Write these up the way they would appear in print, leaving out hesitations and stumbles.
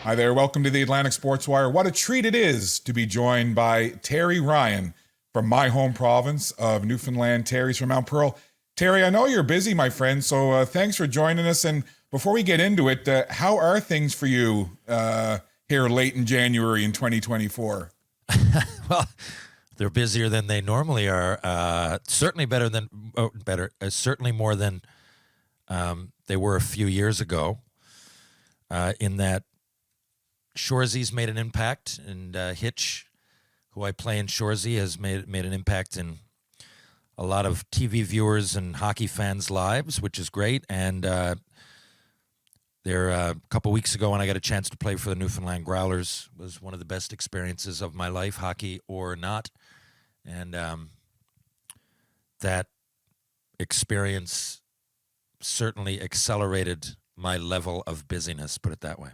Hi there. Welcome to the Atlantic Sports Wire. What a treat it is to be joined by Terry Ryan from my home province of Newfoundland. Terry's from Mount Pearl. Terry, I know you're busy, my friend, so thanks for joining us. And before we get into it, how are things for you here late in January in 2024? Well, they're busier than they normally are. Certainly certainly more than they were a few years ago. In that Shorzy's made an impact, and Hitch, who I play in Shorzy, has made an impact in a lot of TV viewers and hockey fans' lives, which is great. And there, a couple weeks ago, when I got a chance to play for the Newfoundland Growlers, was one of the best experiences of my life, hockey or not. And that experience certainly accelerated my level of busyness, put it that way.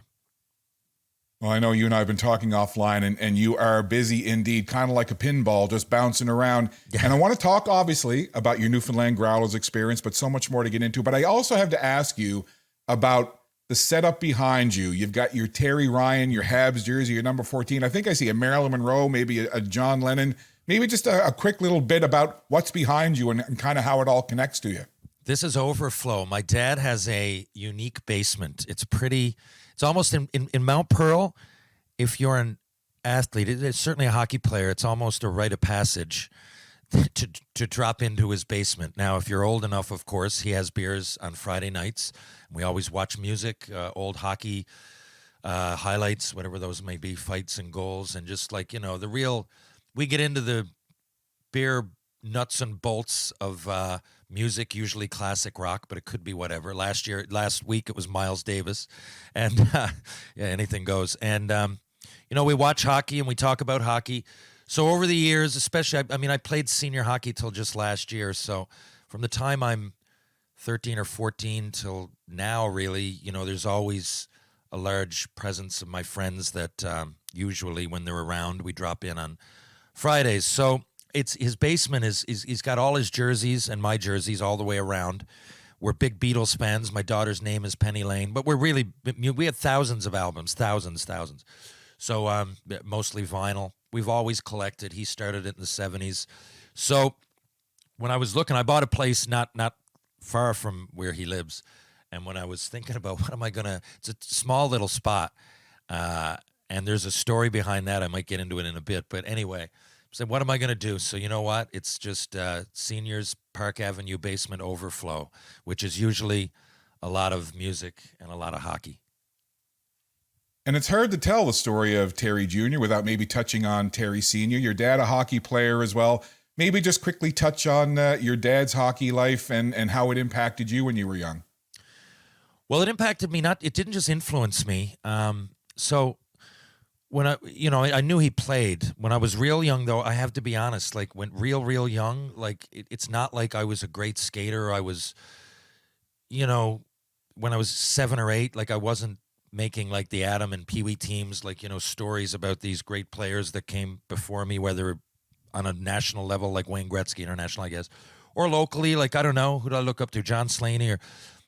Well, I know you and I have been talking offline, and you are busy indeed, kind of like a pinball, just bouncing around. Yeah. And I want to talk, obviously, about your Newfoundland Growlers experience, but so much more to get into. But I also have to ask you about the setup behind you. You've got your Terry Ryan, your Habs jersey, your number 14. I think I see a Marilyn Monroe, maybe a John Lennon. Maybe just a quick little bit about what's behind you and kind of how it all connects to you. This is overflow. My dad has a unique basement. It's almost in Mount Pearl. If you're an athlete, it's certainly a hockey player, it's almost a rite of passage to drop into his basement. Now, if you're old enough, of course, he has beers on Friday nights. We always watch music, old hockey highlights, whatever those may be, fights and goals, and just like, we get into the beer nuts and bolts of music, usually classic rock, but it could be whatever. Last week it was Miles Davis, and anything goes. And we watch hockey and we talk about hockey. So over the years, especially, I played senior hockey till just last year. So from the time I'm 13 or 14 till now, really, there's always a large presence of my friends that usually when they're around, we drop in on Fridays. So it's his basement he's got all his jerseys and my jerseys all the way around. We're big Beatles fans. My daughter's name is Penny Lane, but we had thousands of albums, thousands. So mostly vinyl. We've always collected. He started it in the 70s. So when I was looking, I bought a place not far from where he lives. And when I was thinking about it's a small little spot. And there's a story behind that. I might get into it in a bit. But anyway, so what am I going to do? So you know what? It's just Seniors Park Avenue basement overflow, which is usually a lot of music and a lot of hockey. And it's hard to tell the story of Terry Jr. without maybe touching on Terry Sr., your dad, a hockey player as well. Maybe just quickly touch on your dad's hockey life and how it impacted you when you were young. Well, it impacted me. It didn't just influence me. So when I knew he played. When I was real young, though, I have to be honest, like when real young, like it's not like I was a great skater. I was, when I was 7 or 8, like I wasn't making like the Adam and Pee Wee teams, like, stories about these great players that came before me, whether on a national level, like Wayne Gretzky, international, I guess, or locally, like, I don't know, who do I look up to? John Slaney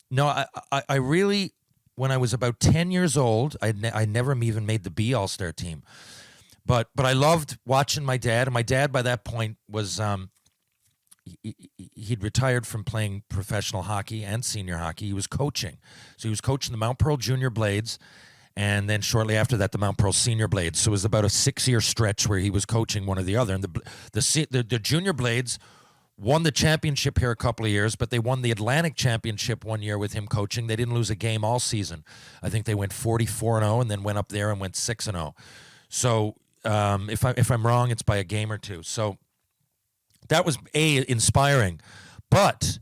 no, I really, when I was about 10 years old, I never even made the B All-Star team. But I loved watching my dad. And my dad, by that point, was he'd retired from playing professional hockey and senior hockey. He was coaching. So he was coaching the Mount Pearl Junior Blades, and then shortly after that, the Mount Pearl Senior Blades. So it was about a 6-year stretch where he was coaching one or the other. And the Junior Blades won the championship here a couple of years, but they won the Atlantic Championship one year with him coaching. They didn't lose a game all season. I think they went 44-0 and then went up there and went 6-0. So if I'm wrong, it's by a game or two. So that was inspiring. But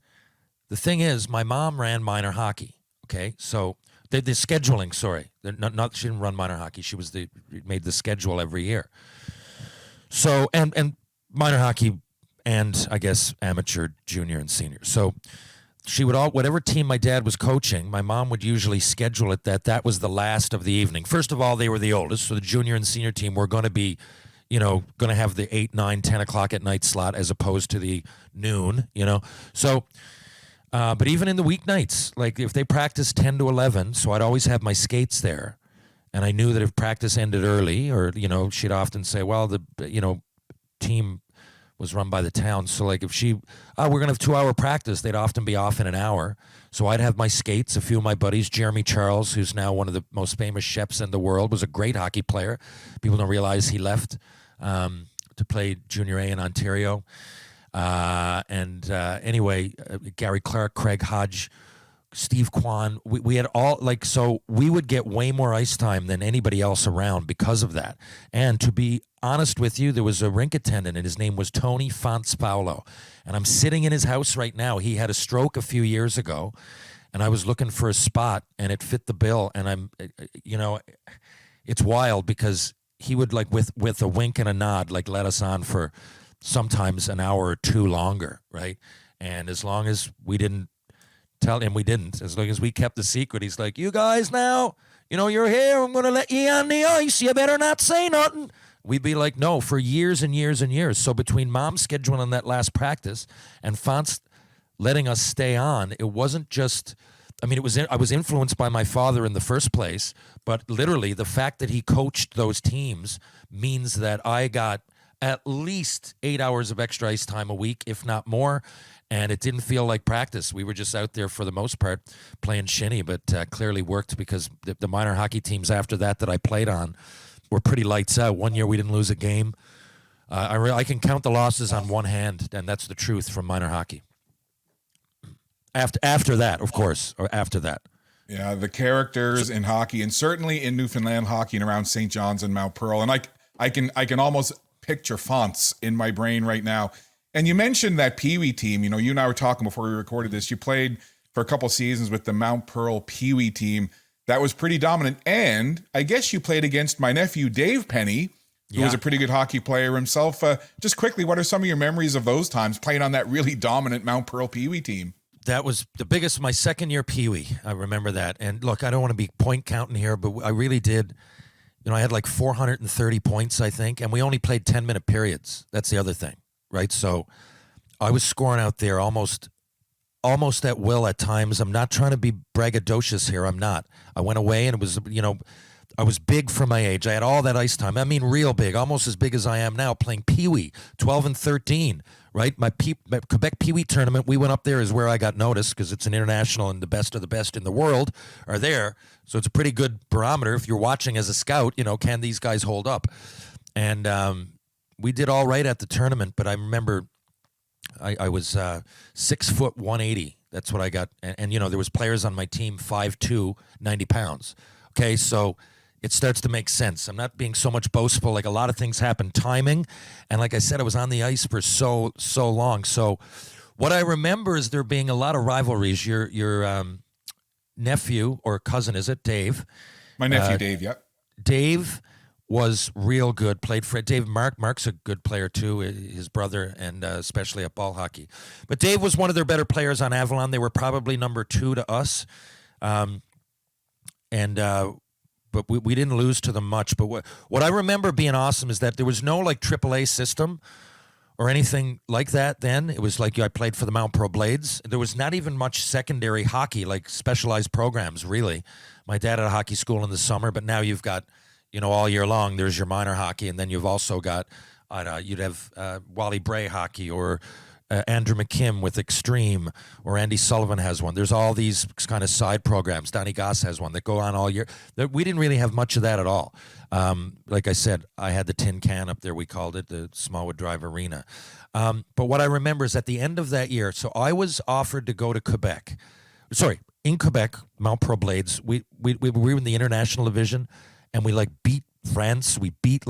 the thing is, my mom ran minor hockey. Okay, so the scheduling. Sorry, she didn't run minor hockey. She made the schedule every year. So and minor hockey, and I guess amateur, junior, and senior. So she would whatever team my dad was coaching, my mom would usually schedule it that was the last of the evening. First of all, they were the oldest, so the junior and senior team were going to be, going to have the 8, 9, 10 o'clock at night slot as opposed to the noon, So, but even in the weeknights, like if they practiced 10 to 11, so I'd always have my skates there. And I knew that if practice ended early, or, she'd often say, well, the, team was run by the town. So like if we're going to have 2-hour practice, they'd often be off in an hour. So I'd have my skates. A few of my buddies, Jeremy Charles, who's now one of the most famous chefs in the world, was a great hockey player. People don't realize he left to play Junior A in Ontario. Anyway, Gary Clark, Craig Hodge, Steve Kwan, we had all, so we would get way more ice time than anybody else around because of that. And to be honest with you, there was a rink attendant, and his name was Tony Fontspaulo. And I'm sitting in his house right now. He had a stroke a few years ago, and I was looking for a spot, and it fit the bill. And it's wild because he would, with a wink and a nod, let us on for sometimes an hour or two longer, right? And as long as we didn't tell him, we didn't. As long as we kept the secret, he's like, you guys now, you're here. I'm going to let you on the ice. You better not say nothing. We'd be like, no, for years and years and years. So between Mom scheduling that last practice and Fonts letting us stay on, it wasn't just, I was influenced by my father in the first place, but literally the fact that he coached those teams means that I got at least 8 hours of extra ice time a week, if not more. And it didn't feel like practice. We were just out there for the most part playing shinny, but clearly worked because the minor hockey teams after that I played on were pretty lights out. One year we didn't lose a game. I can count the losses on one hand, and that's the truth from minor hockey. After that, of course, or after that. Yeah, the characters in hockey, and certainly in Newfoundland hockey and around St. John's and Mount Pearl. And I can almost picture Fonts in my brain right now. And you mentioned that Pee Wee team. You and I were talking before we recorded this. You played for a couple seasons with the Mount Pearl Pee Wee team. That was pretty dominant. And I guess you played against my nephew, Dave Penny, who was a pretty good hockey player himself. Just quickly, what are some of your memories of those times playing on that really dominant Mount Pearl Pee Wee team? That was the biggest, my second year Pee Wee. I remember that. And look, I don't want to be point counting here, but I really did. I had 430 points, I think, and we only played 10-minute periods. That's the other thing, right? So I was scoring out there almost at will at times. I'm not trying to be braggadocious here. I'm not. I went away and it was, I was big for my age. I had all that ice time. Real big, almost as big as I am now playing Pee Wee, 12 and 13, right? My Quebec Pee Wee tournament, we went up there is where I got noticed because it's an international and the best of the best in the world are there. So it's a pretty good barometer if you're watching as a scout, can these guys hold up? And we did all right at the tournament, but I remember I was 6 foot 180. That's what I got. And there was players on my team 5'2", 90 pounds. Okay, so it starts to make sense. I'm not being so much boastful. A lot of things happen. Timing. And like I said, I was on the ice for so long. So what I remember is there being a lot of rivalries. Your nephew or cousin, is it, Dave? My nephew, Dave, yeah. Dave was real good, played for Dave. Mark's a good player too, his brother, and especially at ball hockey. But Dave was one of their better players on Avalon. They were probably number 2 to us. But we didn't lose to them much. But what I remember being awesome is that there was no AAA system or anything like that then. It was I played for the Mount Pearl Blades. There was not even much secondary hockey, specialized programs, really. My dad had a hockey school in the summer, but now you've got, all year long, there's your minor hockey, and then you've also got, you'd have Wally Bray hockey or Andrew McKim with Extreme, or Andy Sullivan has one. There's all these kind of side programs. Donnie Goss has one that go on all year. We didn't really have much of that at all. Like I said, I had the tin can up there, we called it, the Smallwood Drive Arena. But what I remember is at the end of that year, so I was offered to go to Quebec. In Quebec, Mount Pearl Blades, we were in the international division, and we beat France. We beat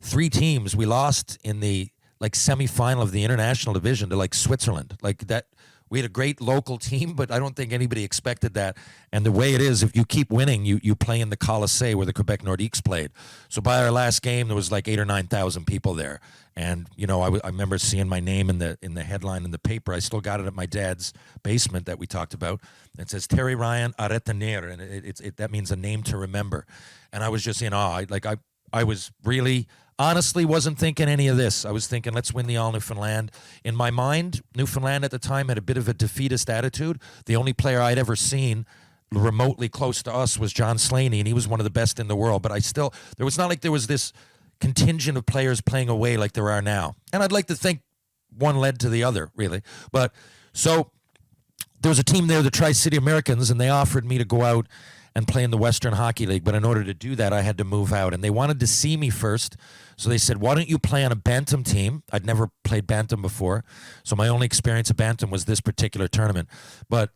3 teams. We lost in the semifinal of the international division to Switzerland. That, we had a great local team, but I don't think anybody expected that. And the way it is, if you keep winning, you play in the Colisée where the Quebec Nordiques played. So by our last game, there was 8,000 or 9,000 people there. And I remember seeing my name in the headline in the paper. I still got it at my dad's basement that we talked about. It says Terry Ryan à retenir, and that means a name to remember. And I was just in awe. I was really, honestly, wasn't thinking any of this. I was thinking, let's win the All Newfoundland. In my mind, Newfoundland at the time had a bit of a defeatist attitude. The only player I'd ever seen remotely close to us was John Slaney, and he was one of the best in the world. But there was not like there was this contingent of players playing away like there are now. And I'd like to think one led to the other, really. But so there was a team there, the Tri-City Americans, and they offered me to go out and play in the Western Hockey League. But in order to do that, I had to move out. And they wanted to see me first. So they said, why don't you play on a Bantam team? I'd never played Bantam before. So my only experience of Bantam was this particular tournament. But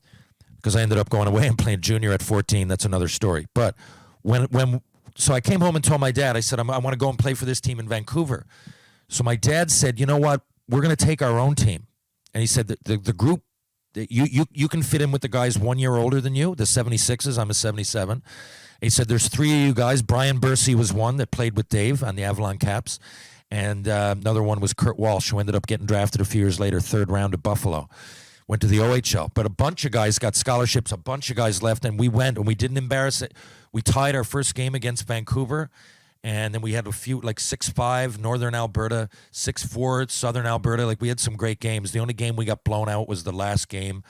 because I ended up going away and playing junior at 14, that's another story. But so I came home and told my dad, I said, I want to go and play for this team in Vancouver. So my dad said, you know what? We're going to take our own team. And he said that the group, you can fit in with the guys 1 year older than you, the 76s. I'm a 77. He said there's 3 of you guys. Brian Bursey was one that played with Dave on the Avalon Caps. And another one was Kurt Walsh, who ended up getting drafted a few years later, 3rd round of Buffalo. Went to the OHL. But a bunch of guys got scholarships, a bunch of guys left, and we went, and we didn't embarrass it. We tied our first game against Vancouver, and then we had a few, like 6-5, Northern Alberta, 6-4, Southern Alberta. Like, we had some great games. The only game we got blown out was the last game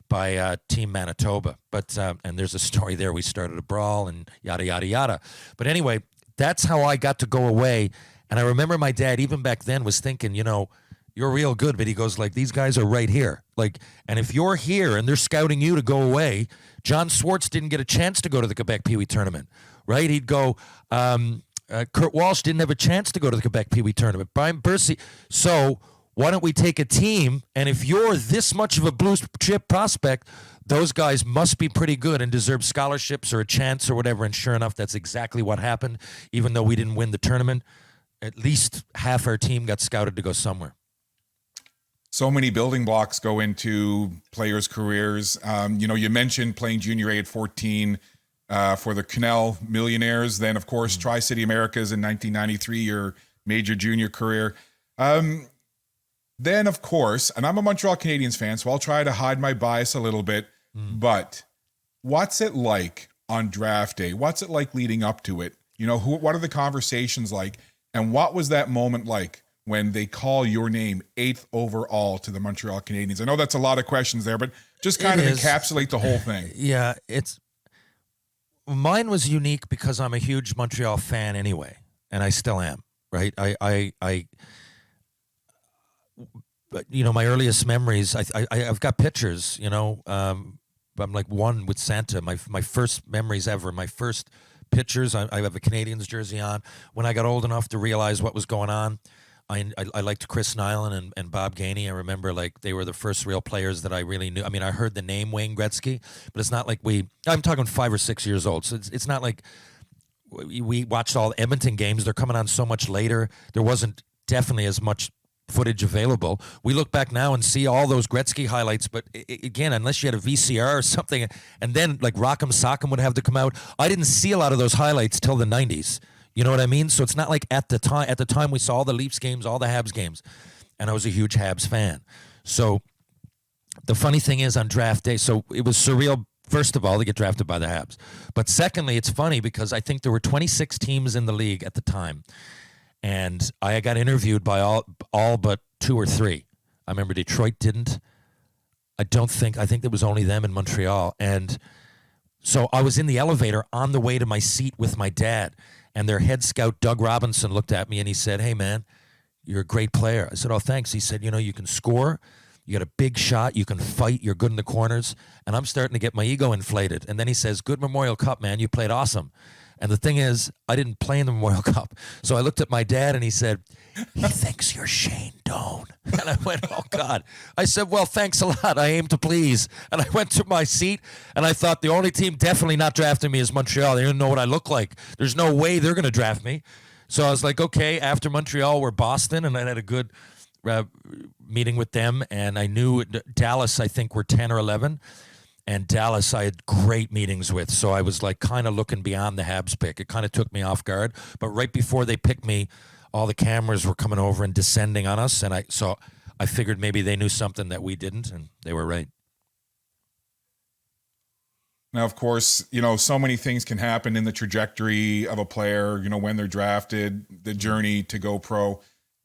by Team Manitoba. But and there's a story there. We started a brawl and yada, yada, yada. But anyway, that's how I got to go away. And I remember my dad, even back then, was thinking, you know, you're real good, but he goes like, these guys are right here. Like, and if you're here and they're scouting you to go away, John Swartz didn't get a chance to go to the Quebec Pee Wee tournament, right? He'd go, Kurt Walsh didn't have a chance to go to the Quebec Pee Wee tournament. Brian Bursey. So why don't we take a team? And if you're this much of a blue chip prospect, those guys must be pretty good and deserve scholarships or a chance or whatever. And sure enough, that's exactly what happened. Even though we didn't win the tournament, at least half our team got scouted to go somewhere. So many building blocks go into players' careers. You know, you mentioned playing junior A at 14 for the Canal Millionaires. Then, of course, Tri-City Americas in 1993, your major junior career. Then, of course, and I'm a Montreal Canadiens fan, so I'll try to hide my bias a little bit. But what's it like on draft day? What's it like leading up to it? You know, what are the conversations like? And what was that moment like when they call your name 8th overall to the Montreal Canadiens? I know that's a lot of questions there, but just kind of encapsulate the whole thing. Yeah, mine was unique because I'm a huge Montreal fan anyway, and I still am, right? You know, my earliest memories, I've got pictures, you know, I'm like one with Santa, my first memories ever, my first pictures, I have a Canadiens jersey on. When I got old enough to realize what was going on, I liked Chris Nyland and Bob Gainey. I remember, like, they were the first real players that I really knew. I mean, I heard the name Wayne Gretzky, but it's not like I'm talking 5 or 6 years old. So it's not like we watched all Edmonton games. They're coming on so much later. There wasn't definitely as much footage available. We look back now and see all those Gretzky highlights, but again, unless you had a VCR or something, and then like Rock'em Sock'em would have to come out, I didn't see a lot of those highlights till the 90s. You know what I mean? So it's not like at the time we saw all the Leafs games, all the Habs games, and I was a huge Habs fan. So the funny thing is, on draft day, so it was surreal, first of all, to get drafted by the Habs. But secondly, it's funny because I think there were 26 teams in the league at the time, and I got interviewed by all but 2 or 3. I remember Detroit didn't. I think there was only them in Montreal. And so I was in the elevator on the way to my seat with my dad, and their head scout, Doug Robinson, looked at me and he said, "Hey, man, you're a great player." I said, "Oh, thanks." He said, "You know, you can score, you got a big shot, you can fight, you're good in the corners." And I'm starting to get my ego inflated. And then he says, "Good Memorial Cup, man, you played awesome." And the thing is, I didn't play in the Memorial Cup. So I looked at my dad and he said, "He thinks you're Shane Doan." And I went, "Oh, God." I said, "Well, thanks a lot. I aim to please." And I went to my seat and I thought, the only team definitely not drafting me is Montreal. They didn't know what I look like. There's no way they're going to draft me. So I was like, okay, after Montreal, we're Boston. And I had a good meeting with them. And I knew Dallas, I think, were 10 or 11. And Dallas, I had great meetings with. So I was like kind of looking beyond the Habs pick. It kind of took me off guard. But right before they picked me, all the cameras were coming over and descending on us. And I figured maybe they knew something that we didn't, and they were right. Now, of course, you know, so many things can happen in the trajectory of a player, you know, when they're drafted, the journey to go pro.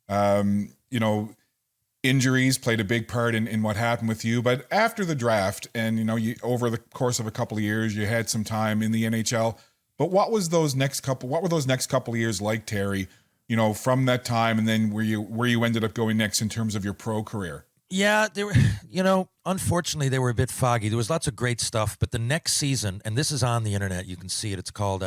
You know, injuries played a big part in what happened with you. But after the draft, and you over the course of a couple of years, you had some time in the NHL. But what were those next couple of years like, Terry? From that time, and then where you ended up going next in terms of your pro career? Yeah, they were, unfortunately, they were a bit foggy. There was lots of great stuff, but the next season, and this is on the internet, you can see it. It's called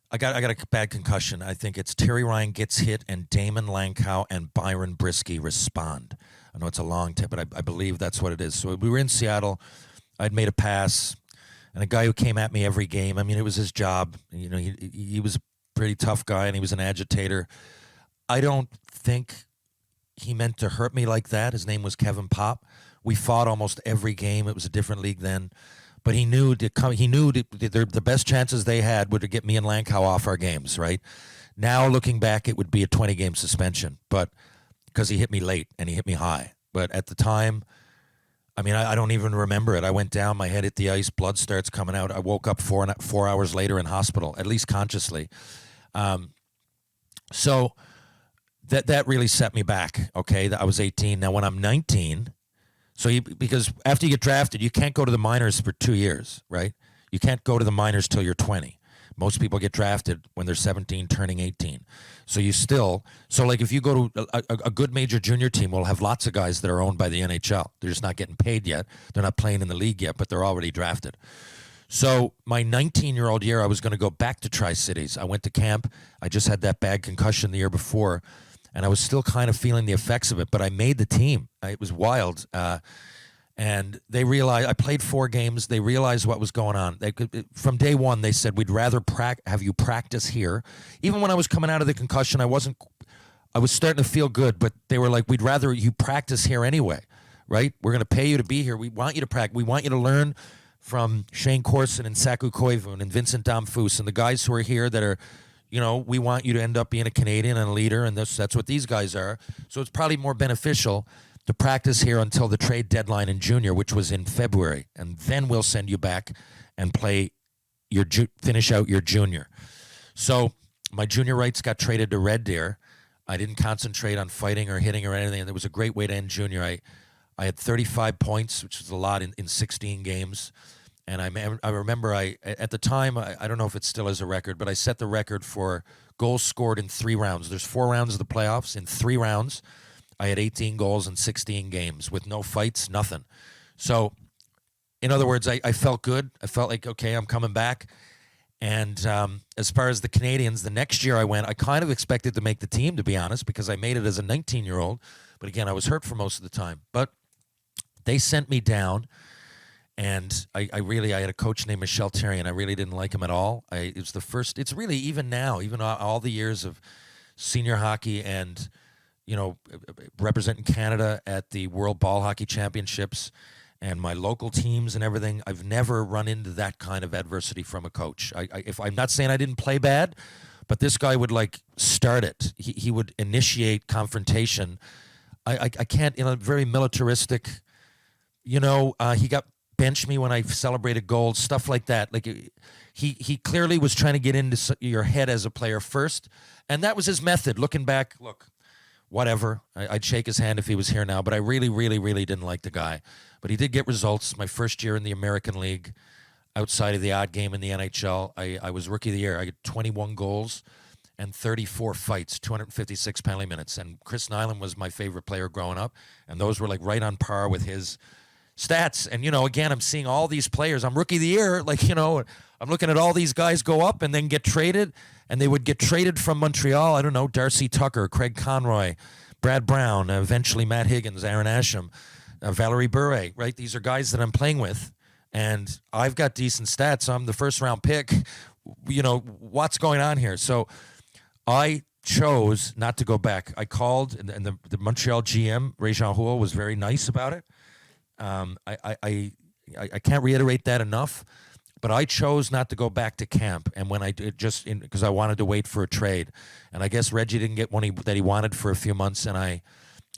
I got a bad concussion. I think it's Terry Ryan gets hit and Damon Lankow and Byron Brisky respond. I know it's a long tip, but I believe that's what it is. So we were in Seattle. I'd made a pass, and a guy who came at me every game. I mean, it was his job. He was a pretty tough guy, and he was an agitator. I don't think he meant to hurt me like that. His name was Kevin Pop. We fought almost every game. It was a different league then. But he knew the best chances they had were to get me and Lankow off our games, right? Now, looking back, it would be a 20-game suspension, but because he hit me late and he hit me high. But at the time, I mean, I don't even remember it. I went down, my head hit the ice, blood starts coming out. I woke up 4 hours later in hospital, at least consciously. So that really set me back, okay? I was 18. Now, when I'm 19... because after you get drafted, you can't go to the minors for 2 years, right? You can't go to the minors till you're 20. Most people get drafted when they're 17, turning 18. So if you go to a good major junior team, will have lots of guys that are owned by the NHL. They're just not getting paid yet. They're not playing in the league yet, but they're already drafted. So my 19-year-old year, I was going to go back to Tri-Cities. I went to camp. I just had that bad concussion the year before. And I was still kind of feeling the effects of it, but I made the team. It was wild. And they realized, I played 4 games. They realized what was going on. From day one, they said, we'd rather have you practice here. Even when I was coming out of the concussion, I was starting to feel good, but they were like, we'd rather you practice here anyway, right? We're going to pay you to be here. We want you to practice. We want you to learn from Shane Corson and Saku Koivun and Vincent Damphus and the guys who are here that are, we want you to end up being a Canadian and a leader, and that's what these guys are. So it's probably more beneficial to practice here until the trade deadline in junior, which was in February, and then we'll send you back and finish out your junior. So my junior rights got traded to Red Deer. I didn't concentrate on fighting or hitting or anything, and it was a great way to end junior. I had 35 points, which was a lot in 16 games. And I remember at the time, I don't know if it still is a record, but I set the record for goals scored in 3 rounds. There's 4 rounds of the playoffs. In 3 rounds, I had 18 goals in 16 games with no fights, nothing. So, in other words, I felt good. I felt like, okay, I'm coming back. And as far as the Canadians, the next year I kind of expected to make the team, to be honest, because I made it as a 19-year-old. But again, I was hurt for most of the time. But they sent me down. And I had a coach named Michel Terry, and I really didn't like him at all. It's really, even now, even all the years of senior hockey and, representing Canada at the World Ball Hockey Championships and my local teams and everything, I've never run into that kind of adversity from a coach. If I'm not saying I didn't play bad, but this guy would start it. He would initiate confrontation. I can't, in a very militaristic, he got bench me when I celebrated goals, stuff like that. He clearly was trying to get into your head as a player first, and that was his method. Looking back, whatever. I'd shake his hand if he was here now, but I really, really, really didn't like the guy. But he did get results. My first year in the American League, outside of the odd game in the NHL, I was Rookie of the Year. I got 21 goals and 34 fights, 256 penalty minutes. And Chris Nyland was my favorite player growing up, and those were right on par with his stats. And, again, I'm seeing all these players. I'm Rookie of the Year. I'm looking at all these guys go up and then get traded. And they would get traded from Montreal. I don't know, Darcy Tucker, Craig Conroy, Brad Brown, eventually Matt Higgins, Aaron Asham, Valerie Bure, right? These are guys that I'm playing with. And I've got decent stats. I'm the first-round pick. What's going on here? So I chose not to go back. I called, and the Montreal GM, Ray-Jean Houle, was very nice about it. I can't reiterate that enough, but I chose not to go back to camp. And when I did, because I wanted to wait for a trade, and I guess Reggie didn't get one that he wanted for a few months, and I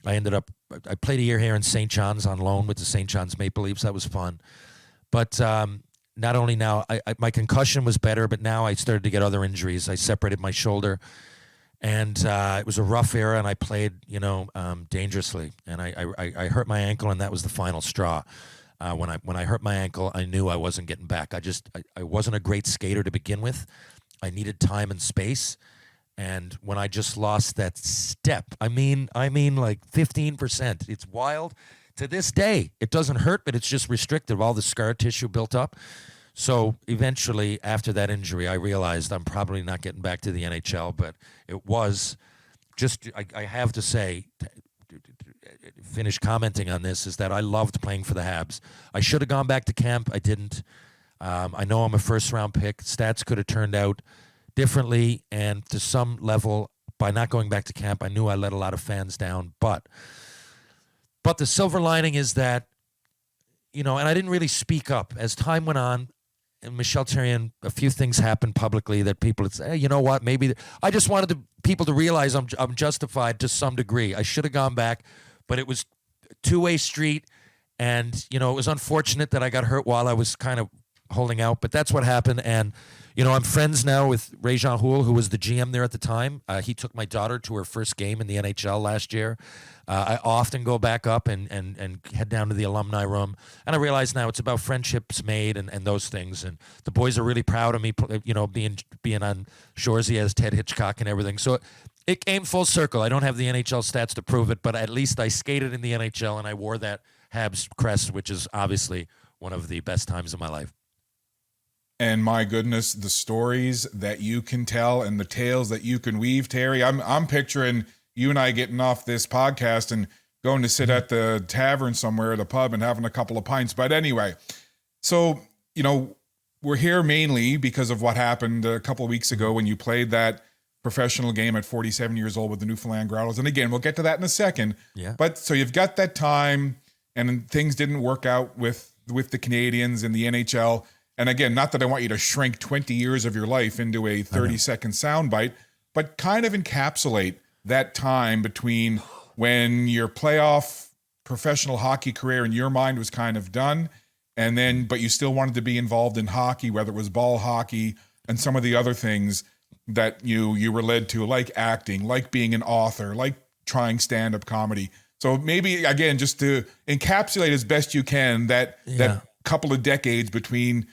ended up, I played a year here in St. John's on loan with the St. John's Maple Leafs. That was fun. But not only now, my concussion was better, but now I started to get other injuries. I separated my shoulder, And it was a rough era, and I played, dangerously. And I hurt my ankle, and that was the final straw. When I hurt my ankle, I knew I wasn't getting back. I wasn't a great skater to begin with. I needed time and space. And when I just lost that step, I mean like 15%. It's wild. To this day, it doesn't hurt, but it's just restricted. All the scar tissue built up. So eventually, after that injury, I realized I'm probably not getting back to the NHL. But it was just, I have to say, finish commenting on this, is that I loved playing for the Habs. I should have gone back to camp. I didn't. I know I'm a first-round pick. Stats could have turned out differently, and to some level, by not going back to camp, I knew I let a lot of fans down. But the silver lining is that, and I didn't really speak up. As time went on, and Michel Therrien, a few things happened publicly that people would say, hey, you know what, maybe I just wanted people to realize I'm justified to some degree. I should have gone back, but it was a two-way street, and, it was unfortunate that I got hurt while I was kind of holding out, but that's what happened. And I'm friends now with Ray-Jean Houle, who was the GM there at the time. He took my daughter to her first game in the NHL last year. I often go back up and head down to the alumni room, and I realize now it's about friendships made and those things. And the boys are really proud of me, being on Shoresy as Ted Hitchcock and everything. So it came full circle. I don't have the NHL stats to prove it, but at least I skated in the NHL and I wore that Habs crest, which is obviously one of the best times of my life. And my goodness, the stories that you can tell and the tales that you can weave, Terry. I'm picturing you and I getting off this podcast and going to sit at the tavern somewhere at a pub and having a couple of pints. But anyway, so, we're here mainly because of what happened a couple of weeks ago when you played that professional game at 47 years old with the Newfoundland Growlers. And again, we'll get to that in a second. Yeah. But so you've got that time and things didn't work out with the Canadians in the NHL. And again, not that I want you to shrink 20 years of your life into a 30-second soundbite, but kind of encapsulate that time between when your playoff professional hockey career in your mind was kind of done, and then, but you still wanted to be involved in hockey, whether it was ball hockey and some of the other things that you were led to, like acting, like being an author, like trying stand-up comedy. So maybe, again, just to encapsulate as best you can that couple of decades between,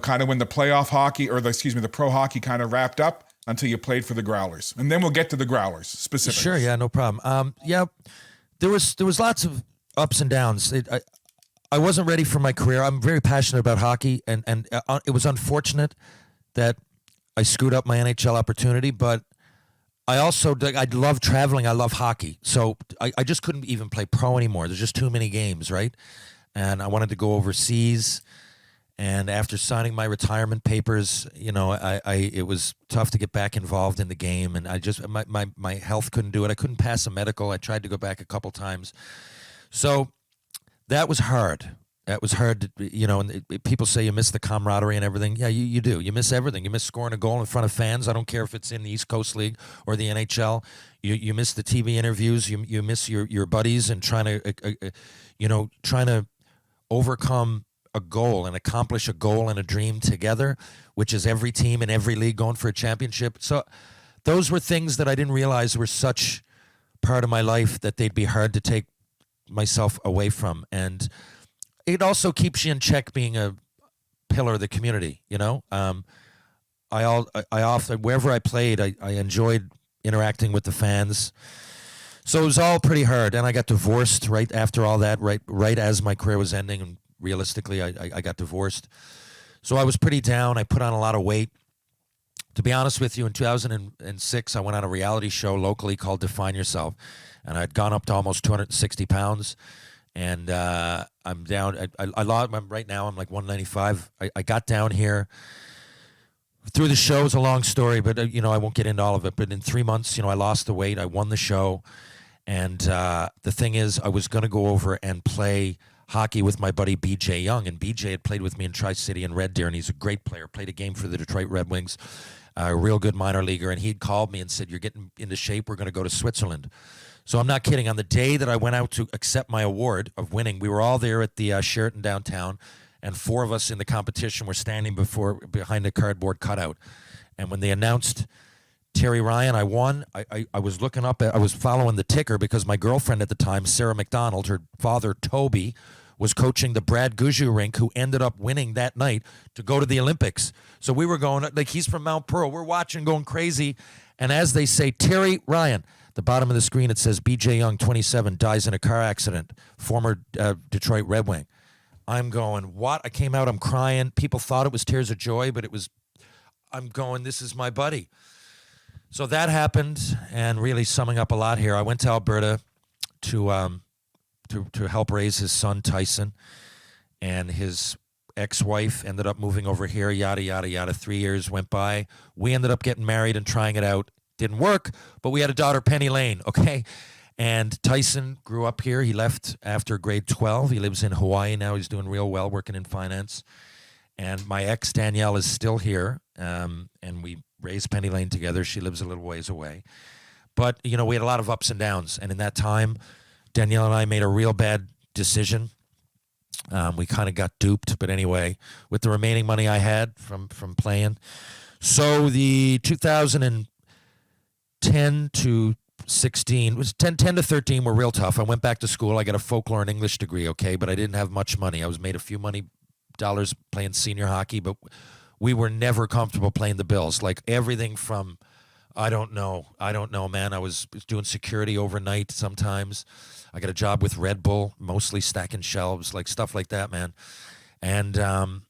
kind of when the playoff hockey the pro hockey kind of wrapped up until you played for the Growlers. And then we'll get to the Growlers specifically. Sure, yeah, no problem. There was lots of ups and downs. I wasn't ready for my career. I'm very passionate about hockey, and it was unfortunate that I screwed up my NHL opportunity, but I love traveling. I love hockey. So I just couldn't even play pro anymore. There's just too many games, right? And I wanted to go overseas. And after signing my retirement papers, it was tough to get back involved in the game. And my health couldn't do it. I couldn't pass a medical. I tried to go back a couple times. So that was hard. That was hard, and people say you miss the camaraderie and everything. Yeah, you do. You miss everything. You miss scoring a goal in front of fans. I don't care if it's in the East Coast League or the NHL. You miss the TV interviews. You miss your buddies and trying to overcome a goal and accomplish a goal and a dream together, which is every team in every league going for a championship. So those were things that I didn't realize were such part of my life that they'd be hard to take myself away from. And it also keeps you in check being a pillar of the community, I often, wherever I played, I enjoyed interacting with the fans. So it was all pretty hard. And I got divorced right after all that, right as my career was ending. And realistically, I got divorced. So I was pretty down. I put on a lot of weight. To be honest with you, in 2006, I went on a reality show locally called Define Yourself. And I'd gone up to almost 260 pounds. And I'm down. I lost. Right now, I'm like 195. I got down here through the show. It's a long story, but I won't get into all of it. But in 3 months, I lost the weight. I won the show, and the thing is, I was going to go over and play hockey with my buddy BJ Young, and BJ had played with me in Tri-City and Red Deer, and he's a great player. Played a game for the Detroit Red Wings, a real good minor leaguer, and he'd called me and said, "You're getting into shape. We're going to go to Switzerland." So I'm not kidding. On the day that I went out to accept my award of winning, we were all there at the Sheraton downtown, and 4 of us in the competition were standing behind a cardboard cutout. And when they announced Terry Ryan, I won. I was looking up, I was following the ticker because my girlfriend at the time, Sarah McDonald, her father, Toby, was coaching the Brad Gujju rink, who ended up winning that night to go to the Olympics. So we were going, like, he's from Mount Pearl. We're watching, going crazy. And as they say, Terry Ryan, the bottom of the screen, it says BJ Young, 27, dies in a car accident, former Detroit Red Wing. I'm going, what? I came out, I'm crying. People thought it was tears of joy, but it was, I'm going, this is my buddy. So that happened, and really summing up a lot here, I went to Alberta to help raise his son, Tyson, and his ex-wife ended up moving over here, yada, yada, yada. 3 years went by. We ended up getting married and trying it out. Didn't work, but we had a daughter, Penny Lane, okay? And Tyson grew up here. He left after grade 12. He lives in Hawaii now. He's doing real well, working in finance. And my ex, Danielle, is still here, and we raised Penny Lane together. She lives a little ways away. But, you know, we had a lot of ups and downs, and in that time, Danielle and I made a real bad decision. We kind of got duped, but anyway, with the remaining money I had from playing. So the 2010 to 16, it was 10 to 13 were real tough. I went back to school. I got a folklore and English degree, okay, but I didn't have much money. I was made a few dollars playing senior hockey, but we were never comfortable playing the bills. Like everything from, I don't know, man. I was doing security overnight sometimes. I got a job with Red Bull, mostly stacking shelves, like stuff like that, man. And Alan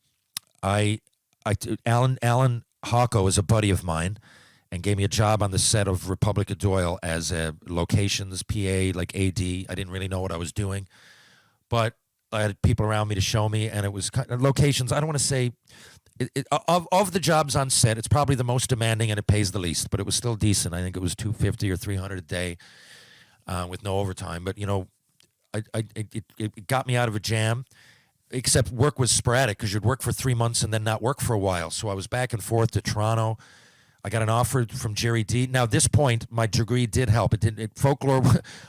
Hawko is a buddy of mine and gave me a job on the set of Republic of Doyle as a locations PA, like AD. I didn't really know what I was doing, but I had people around me to show me, and it was kind of locations. I don't want to say of the jobs on set, it's probably the most demanding and it pays the least, but it was still decent. I think it was $250 or $300 a day with no overtime. But you know, it got me out of a jam. Except work was sporadic because you'd work for 3 months and then not work for a while. So I was back and forth to Toronto. I got an offer from Jerry D. Now, at this point, my degree did help. Folklore,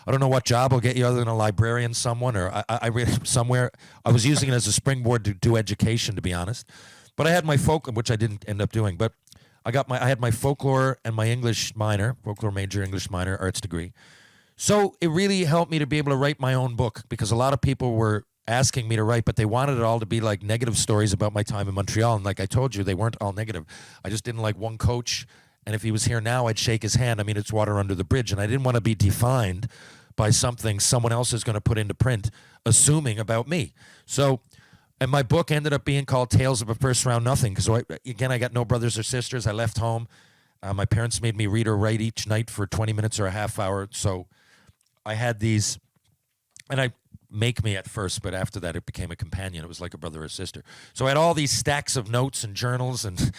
I don't know what job will get you other than a librarian, someone, or I read somewhere. I was using it as a springboard to do education, to be honest. But I had my which I didn't end up doing. But I had my folklore and my English minor, folklore major, English minor, arts degree. So it really helped me to be able to write my own book because a lot of people were asking me to write, but they wanted it all to be like negative stories about my time in Montreal. And like I told you, they weren't all negative. I just didn't like one coach. And if he was here now, I'd shake his hand. I mean, it's water under the bridge. And I didn't want to be defined by something someone else is going to put into print, assuming about me. So, and my book ended up being called Tales of a First Round Nothing. Because again, I got no brothers or sisters. I left home. My parents made me read or write each night for 20 minutes or a half hour. So I had these, and I make me at first, but after that it became a companion. It was like a brother or sister. So I had all these stacks of notes and journals and,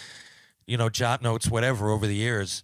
you know, jot notes, whatever, over the years.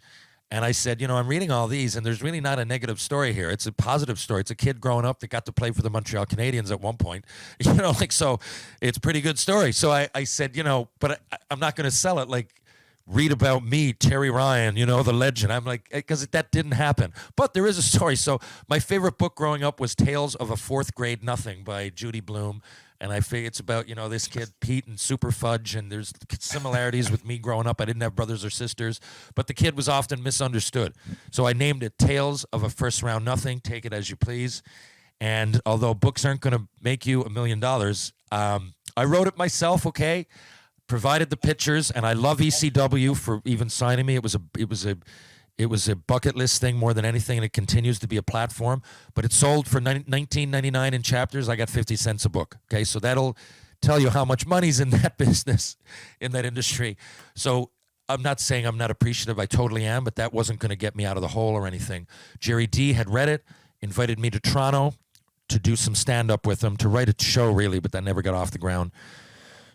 And I said, you know, I'm reading all these, and there's really not a negative story here. It's a positive story. It's a kid growing up that got to play for the Montreal Canadiens at one point. You know, like, so it's a pretty good story. So I said, you know, but I'm not going to sell it like, read about me, Terry Ryan, you know, the legend. I'm like, because that didn't happen. But there is a story. So my favorite book growing up was Tales of a Fourth Grade Nothing by Judy Blume. And I figure it's about, you know, this kid, Pete, and Super Fudge. And there's similarities with me growing up. I didn't have brothers or sisters. But the kid was often misunderstood. So I named it Tales of a First Round Nothing. Take it as you please. And although books aren't going to make you $1 million, I wrote it myself, okay? Provided the pictures, and I love ECW for even signing me. It was a bucket list thing more than anything, and it continues to be a platform. But it sold for $19.99 in chapters. I got 50 cents a book. Okay, so that'll tell you how much money's in that business, in that industry. So I'm not saying I'm not appreciative. I totally am, but that wasn't going to get me out of the hole or anything. Jerry D had read it, invited me to Toronto to do some stand-up with him, to write a show really, but that never got off the ground.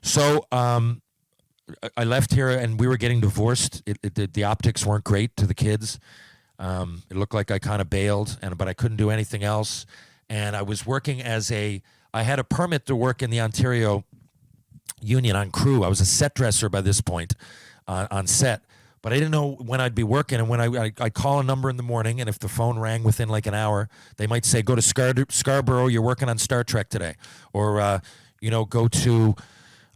So I left here, and we were getting divorced. The optics weren't great to the kids. It looked like I kind of bailed, but I couldn't do anything else. And I was working I had a permit to work in the Ontario Union on crew. I was a set dresser by this point on set. But I didn't know when I'd be working, and when I call a number in the morning, and if the phone rang within like an hour, they might say, go to Scarborough, you're working on Star Trek today. Or, you know, go to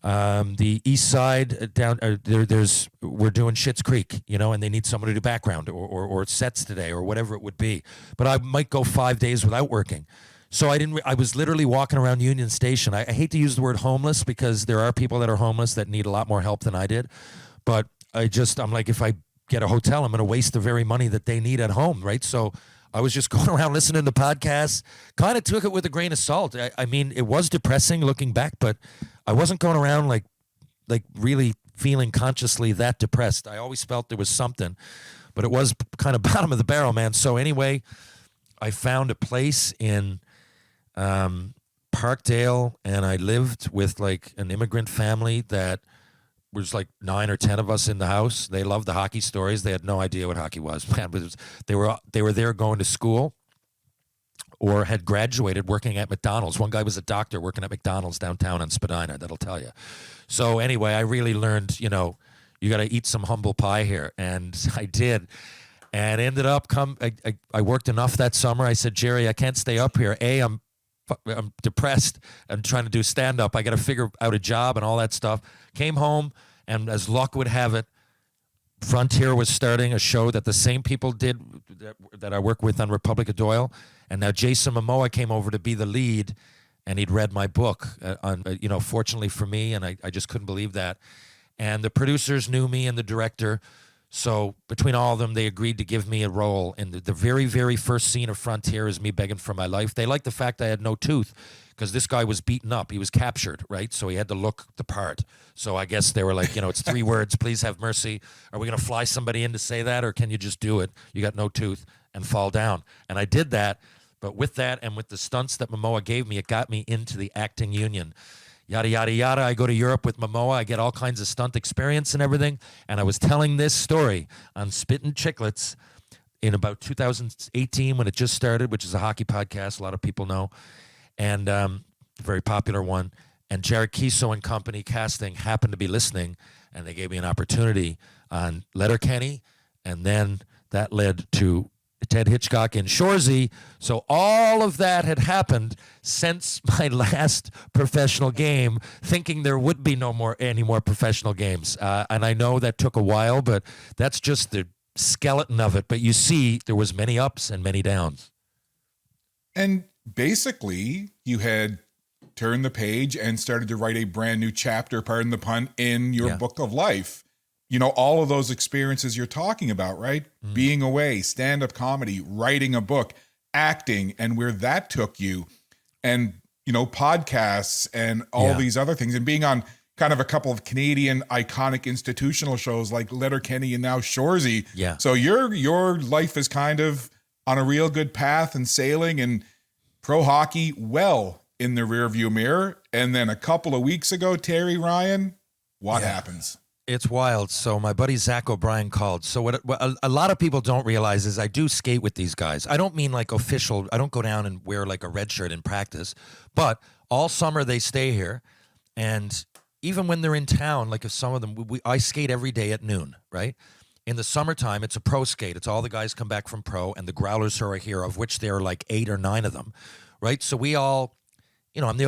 The east side down there's we're doing Schitt's Creek, and they need somebody to do background or sets today or whatever it would be. But I might go 5 days without working. So I was literally walking around Union Station. I hate to use the word homeless because there are people that are homeless that need a lot more help than I did. But I'm like, if I get a hotel, I'm going to waste the very money that they need at home, right? So I was just going around listening to podcasts, kind of took it with a grain of salt. I mean, it was depressing looking back, but I wasn't going around like really feeling consciously that depressed. I always felt there was something, but it was kind of bottom of the barrel, man. So anyway, I found a place in Parkdale, and I lived with like an immigrant family that was like 9 or 10 of us in the house. They loved the hockey stories. They had no idea what hockey was. Man, they were there going to school or had graduated working at McDonald's. One guy was a doctor working at McDonald's downtown in Spadina, that'll tell you. So anyway, I really learned, you got to eat some humble pie here. And I did. And ended up, I worked enough that summer. I said, Jerry, I can't stay up here. I'm depressed. I'm trying to do stand-up. I got to figure out a job and all that stuff. Came home, and as luck would have it, Frontier was starting a show that the same people did that I work with on Republic of Doyle. And now Jason Momoa came over to be the lead, and he'd read my book, fortunately for me, and I just couldn't believe that. And the producers knew me and the director. So between all of them, they agreed to give me a role. And the very, very first scene of Frontier is me begging for my life. They liked the fact I had no tooth because this guy was beaten up. He was captured, right? So he had to look the part. So I guess they were like, it's 3 words, please have mercy. Are we going to fly somebody in to say that, or can you just do it? You got no tooth, and fall down. And I did that. But with that and with the stunts that Momoa gave me, it got me into the acting union. Yada, yada, yada. I go to Europe with Momoa. I get all kinds of stunt experience and everything. And I was telling this story on Spittin' Chicklets in about 2018 when it just started, which is a hockey podcast. A lot of people know. And very popular one. And Jared Kiso and Company Casting happened to be listening, and they gave me an opportunity on Letterkenny. And then that led to Ted Hitchcock in Shoresy. So all of that had happened since my last professional game, thinking there would be any more professional games. And I know that took a while, but that's just the skeleton of it. But you see, there was many ups and many downs. And basically, you had turned the page and started to write a brand new chapter, pardon the pun, in your book of life. All of those experiences you're talking about, right? Mm. Being away, stand-up comedy, writing a book, acting, and where that took you, and, podcasts and all these other things, and being on kind of a couple of Canadian iconic institutional shows like Letterkenny and now Shoresy. Yeah. So your life is kind of on a real good path and sailing, and pro hockey well in the rearview mirror. And then a couple of weeks ago, Terry Ryan, what happens? It's wild. So my buddy Zach O'Brien called. So what a lot of people don't realize is I do skate with these guys. I don't mean like official. I don't go down and wear like a red shirt in practice. But all summer they stay here. And even when they're in town, like if some of them, I skate every day at noon, right? In the summertime, it's a pro skate. It's all the guys come back from pro, and the Growlers who are here, of which there are like 8 or 9 of them, right? So we all, I'm the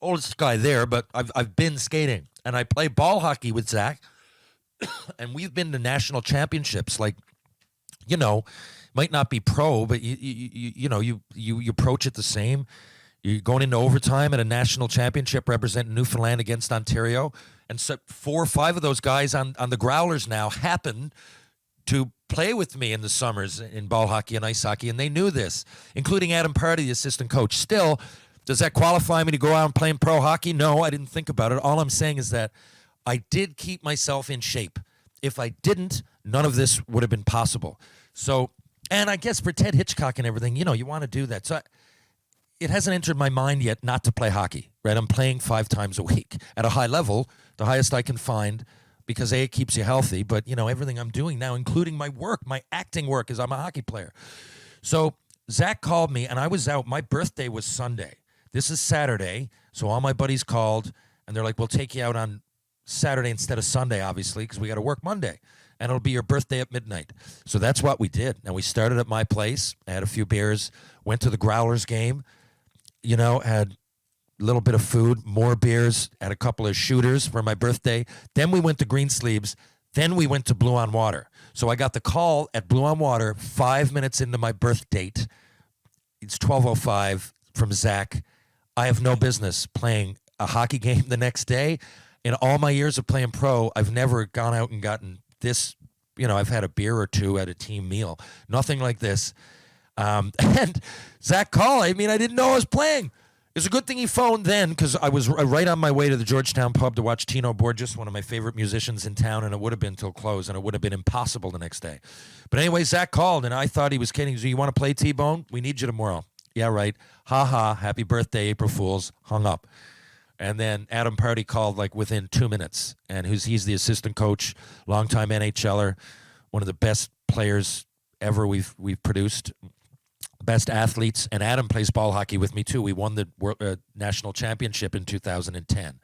oldest guy there, but I've been skating, and I play ball hockey with Zach, and we've been to national championships. Like, might not be pro, but you approach it the same. You're going into overtime at a national championship representing Newfoundland against Ontario, and so 4 or 5 of those guys on the Growlers now happen to play with me in the summers in ball hockey and ice hockey, and they knew this, including Adam Party, the assistant coach. Still, does that qualify me to go out and play in pro hockey? No, I didn't think about it. All I'm saying is that I did keep myself in shape. If I didn't, none of this would have been possible. So, and I guess for Ted Hitchcock and everything, you want to do that. So it hasn't entered my mind yet not to play hockey, right? I'm playing 5 times a week at a high level, the highest I can find, because A, it keeps you healthy, but, everything I'm doing now, including my work, my acting work, is I'm a hockey player. So Zach called me, and I was out. My birthday was Sunday. This is Saturday, so all my buddies called, and they're like, we'll take you out on Saturday instead of Sunday, obviously, because we got to work Monday, and it'll be your birthday at midnight. So that's what we did. And we started at my place. I had a few beers, went to the Growlers game, had little bit of food, more beers, had a couple of shooters for my birthday. Then we went to Green Sleeves. Then we went to Blue on Water. So I got the call at Blue on Water 5 minutes into my birth date. It's 12:05 from Zach. I have no business playing a hockey game the next day. In all my years of playing pro, I've never gone out and gotten this. I've had a beer or two at a team meal. Nothing like this. And Zach called. I didn't know I was playing. It's a good thing he phoned then, because I was right on my way to the Georgetown pub to watch Tino Borges, one of my favorite musicians in town, and it would have been till close, and it would have been impossible the next day. But anyway, Zach called, and I thought he was kidding. So, you want to play T-Bone? We need you tomorrow. Yeah, right. Ha ha. Happy birthday, April Fools. Hung up. And then Adam Party called like within 2 minutes, and he's the assistant coach, longtime NHLer, one of the best players ever we've produced. Best athletes, and Adam plays ball hockey with me too. We won the national championship in 2010.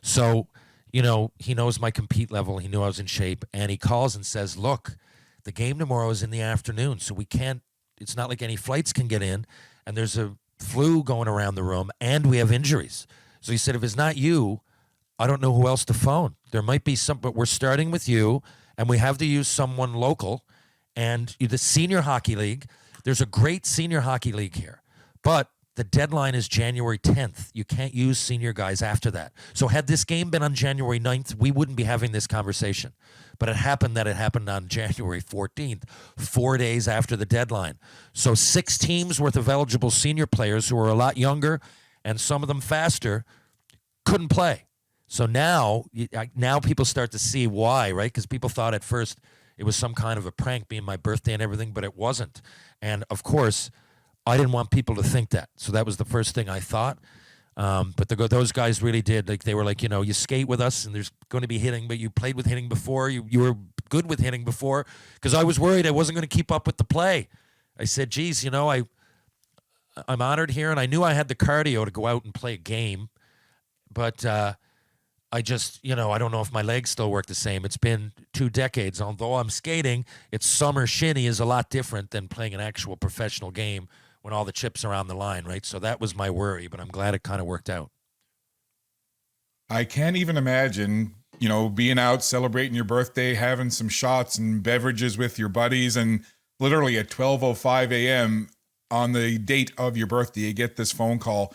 So, he knows my compete level. He knew I was in shape, and he calls and says, look, the game tomorrow is in the afternoon, so we can't, it's not like any flights can get in, and there's a flu going around the room, and we have injuries. So he said, if it's not you, I don't know who else to phone. There might be some, but we're starting with you, and we have to use someone local, and the senior hockey league. There's a great senior hockey league here, but the deadline is January 10th. You can't use senior guys after that. So had this game been on January 9th, we wouldn't be having this conversation. But it happened on January 14th, 4 days after the deadline. So 6 teams worth of eligible senior players who are a lot younger and some of them faster couldn't play. So now people start to see why, right? Because people thought at first it was some kind of a prank being my birthday and everything, but it wasn't. And, of course, I didn't want people to think that. So that was the first thing I thought. But those guys really did. Like, they were like, you skate with us and there's going to be hitting, but you played with hitting before. You were good with hitting before, because I was worried I wasn't going to keep up with the play. I said, geez, I'm honored here, and I knew I had the cardio to go out and play a game. But I just, I don't know if my legs still work the same. It's been 2 decades. Although I'm skating, it's summer shinny is a lot different than playing an actual professional game when all the chips are on the line, right? So that was my worry, but I'm glad it kind of worked out. I can't even imagine, being out celebrating your birthday, having some shots and beverages with your buddies, and literally at 12:05 a.m. on the date of your birthday, you get this phone call.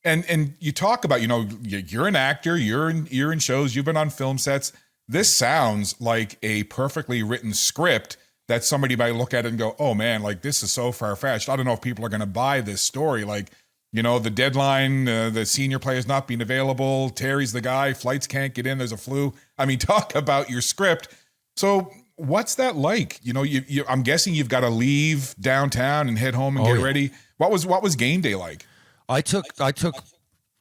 And you talk about, you're an actor, you're in shows, you've been on film sets. This sounds like a perfectly written script that somebody might look at it and go, oh man, like this is so far-fetched. I don't know if people are going to buy this story. Like, the deadline, the senior players not being available, Terry's the guy, flights can't get in, there's a flu. Talk about your script. So what's that like? I'm guessing you've got to leave downtown and head home and get ready. What was game day like? I took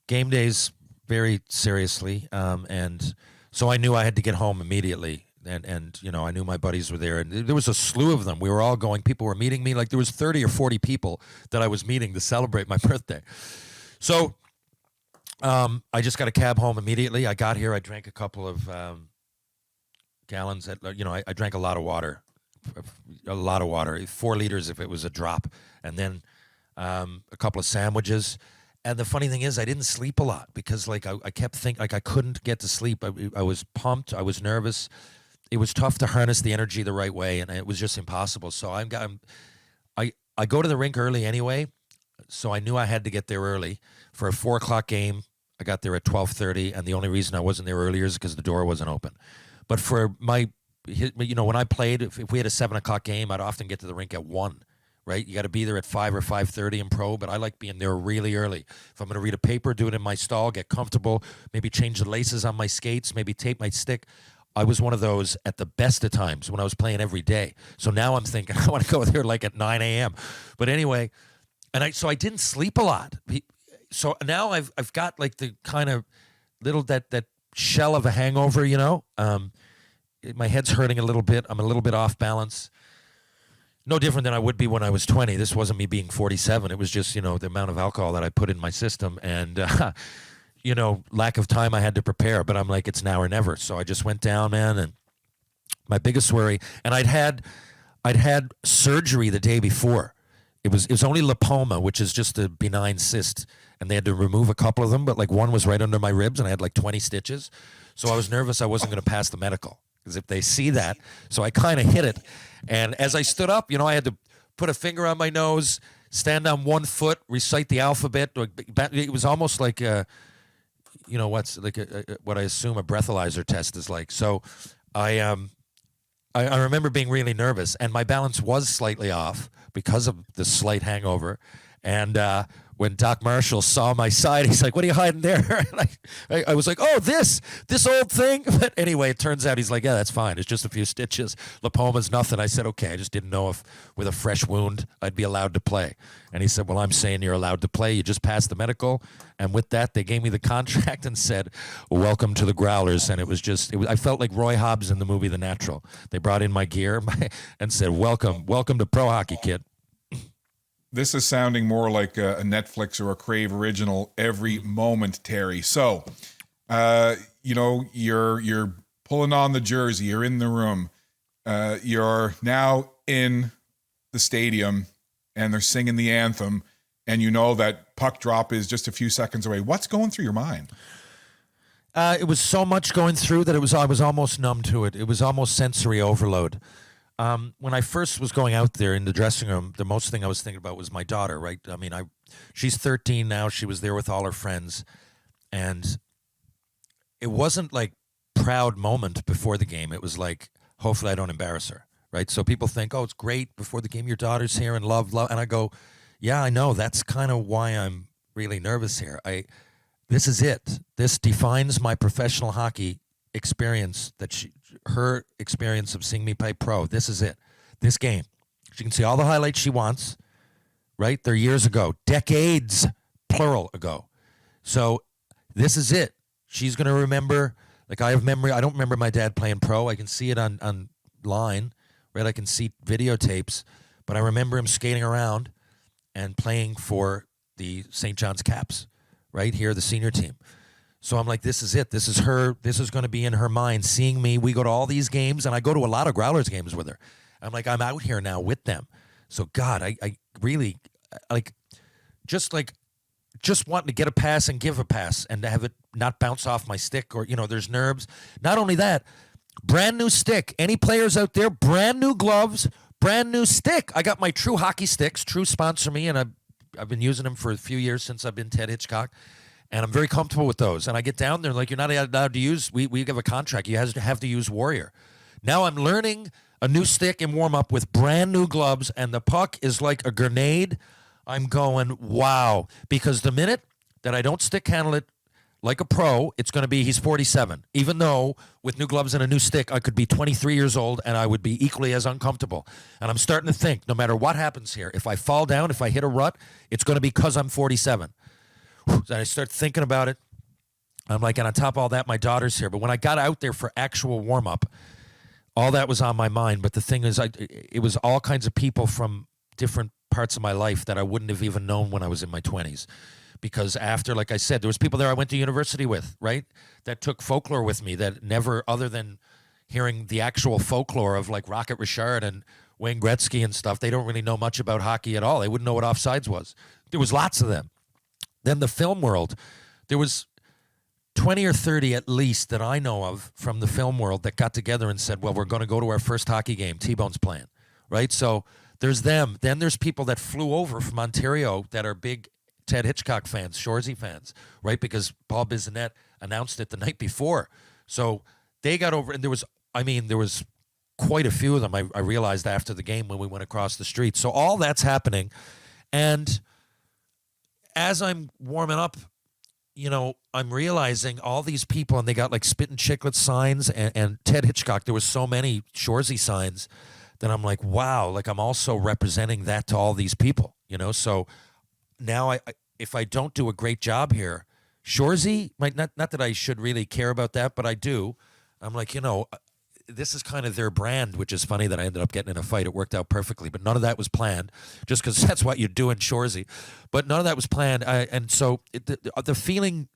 game days very seriously, and so I knew I had to get home immediately. And I knew my buddies were there, and there was a slew of them. We were all going. People were meeting me. Like, there was 30 or 40 people that I was meeting to celebrate my birthday. So I just got a cab home immediately. I got here. I drank a couple of gallons. I drank a lot of water, 4 liters if it was a drop, and then a couple of sandwiches. And the funny thing is, I didn't sleep a lot because, I kept thinking, I couldn't get to sleep. I was pumped. I was nervous. It was tough to harness the energy the right way, and it was just impossible. So I go to the rink early anyway, so I knew I had to get there early for a 4 o'clock game. I got there at 12:30, and the only reason I wasn't there earlier is because the door wasn't open. But for when I played, if we had a 7 o'clock game, I'd often get to the rink at 1. Right? You got to be there at 5 or 5:30 in pro, but I like being there really early. If I'm going to read a paper, do it in my stall, get comfortable, maybe change the laces on my skates, maybe tape my stick. I was one of those at the best of times when I was playing every day. So now I'm thinking I want to go there like at 9 a.m. But anyway, so I didn't sleep a lot. So now I've got like the kind of little that shell of a hangover, my head's hurting a little bit. I'm a little bit off balance. No different than I would be when I was 20. This wasn't me being 47. It was just, the amount of alcohol that I put in my system and, lack of time I had to prepare. But I'm like, it's now or never. So I just went down, man. And my biggest worry, and I'd had surgery the day before. It was only lipoma, which is just a benign cyst, and they had to remove a couple of them, but like one was right under my ribs, and I had like 20 stitches. So I was nervous I wasn't going to pass the medical, because if they see that, so I kind of hit it. And as I stood up, I had to put a finger on my nose, stand on one foot, recite the alphabet. It was almost like what's like what I assume a breathalyzer test is like. So I remember being really nervous, and my balance was slightly off because of the slight hangover. And when Doc Marshall saw my side, he's like, "What are you hiding there?" And I was like, "Oh, this old thing." But anyway, it turns out he's like, "Yeah, that's fine. It's just a few stitches. Lipoma's nothing." I said, "Okay." I just didn't know if with a fresh wound I'd be allowed to play. And he said, "Well, I'm saying you're allowed to play. You just passed the medical." And with that, they gave me the contract and said, "Welcome to the Growlers." And I felt like Roy Hobbs in the movie The Natural. They brought in my gear and said, "Welcome to pro hockey, kid." This is sounding more like a Netflix or a Crave original every moment, Terry. So, you're pulling on the jersey. You're in the room. You're now in the stadium, and they're singing the anthem, and you know that puck drop is just a few seconds away. What's going through your mind? It was so much going through that I was almost numb to it. It was almost sensory overload. When I first was going out there in the dressing room, the most thing I was thinking about was my daughter, right? I mean, she's 13 now. She was there with all her friends. And it wasn't like proud moment before the game. It was like, hopefully I don't embarrass her, right? So people think, oh, it's great before the game, your daughter's here and love. And I go, yeah, I know. That's kind of why I'm really nervous here. This is it. This defines my professional hockey experience, her experience of seeing me play pro. This is it. This game. She can see all the highlights she wants, right? They're years ago, decades, plural ago. So this is it. She's going to remember, like I have memory. I don't remember my dad playing pro. I can see it online, right? I can see videotapes, but I remember him skating around and playing for the St. John's Caps, right here, the senior team. So I'm like, this is it. This is her. This is going to be in her mind, seeing me. We go to all these games, and I go to a lot of Growlers games with her. I'm like, I'm out here now with them. So, God, I really, just wanting to get a pass and give a pass and to have it not bounce off my stick or, there's nerves. Not only that, brand new stick. Any players out there, brand new gloves, brand new stick. I got my True Hockey sticks. True sponsor me, and I've been using them for a few years since I've been Ted Hitchcock. And I'm very comfortable with those. And I get down there, like, you're not allowed to use, we have a contract. You have to use Warrior. Now I'm learning a new stick and warm up with brand new gloves, and the puck is like a grenade. I'm going, wow. Because the minute that I don't stick handle it like a pro, it's going to be, he's 47. Even though with new gloves and a new stick, I could be 23 years old and I would be equally as uncomfortable. And I'm starting to think, no matter what happens here, if I fall down, if I hit a rut, it's going to be because I'm 47. So I start thinking about it. I'm like, and on top of all that, my daughter's here. But when I got out there for actual warm-up, all that was on my mind. But the thing is, it was all kinds of people from different parts of my life that I wouldn't have even known when I was in my 20s. Because after, like I said, there was people there I went to university with, right, that took folklore with me that never, other than hearing the actual folklore of like Rocket Richard and Wayne Gretzky and stuff, they don't really know much about hockey at all. They wouldn't know what offsides was. There was lots of them. Then the film world, there was 20 or 30 at least that I know of from the film world that got together and said, well, we're going to go to our first hockey game. T-Bone's playing, right? So there's them. Then there's people that flew over from Ontario that are big Ted Hitchcock fans, Shoresy fans, right? Because Paul Bissonnette announced it the night before. So they got over, and there was quite a few of them, I realized after the game when we went across the street. So all that's happening. And as I'm warming up, I'm realizing all these people, and they got like Spit and Chiclet signs and Ted Hitchcock. There was so many Shoresy signs that I'm like, wow, like I'm also representing that to all these people, So now if I don't do a great job here, Shoresy, not that I should really care about that, but I do. I'm like, this is kind of their brand, which is funny that I ended up getting in a fight. It worked out perfectly, but none of that was planned, just because that's what you do in Shoresy. But none of that was planned, and so the feeling,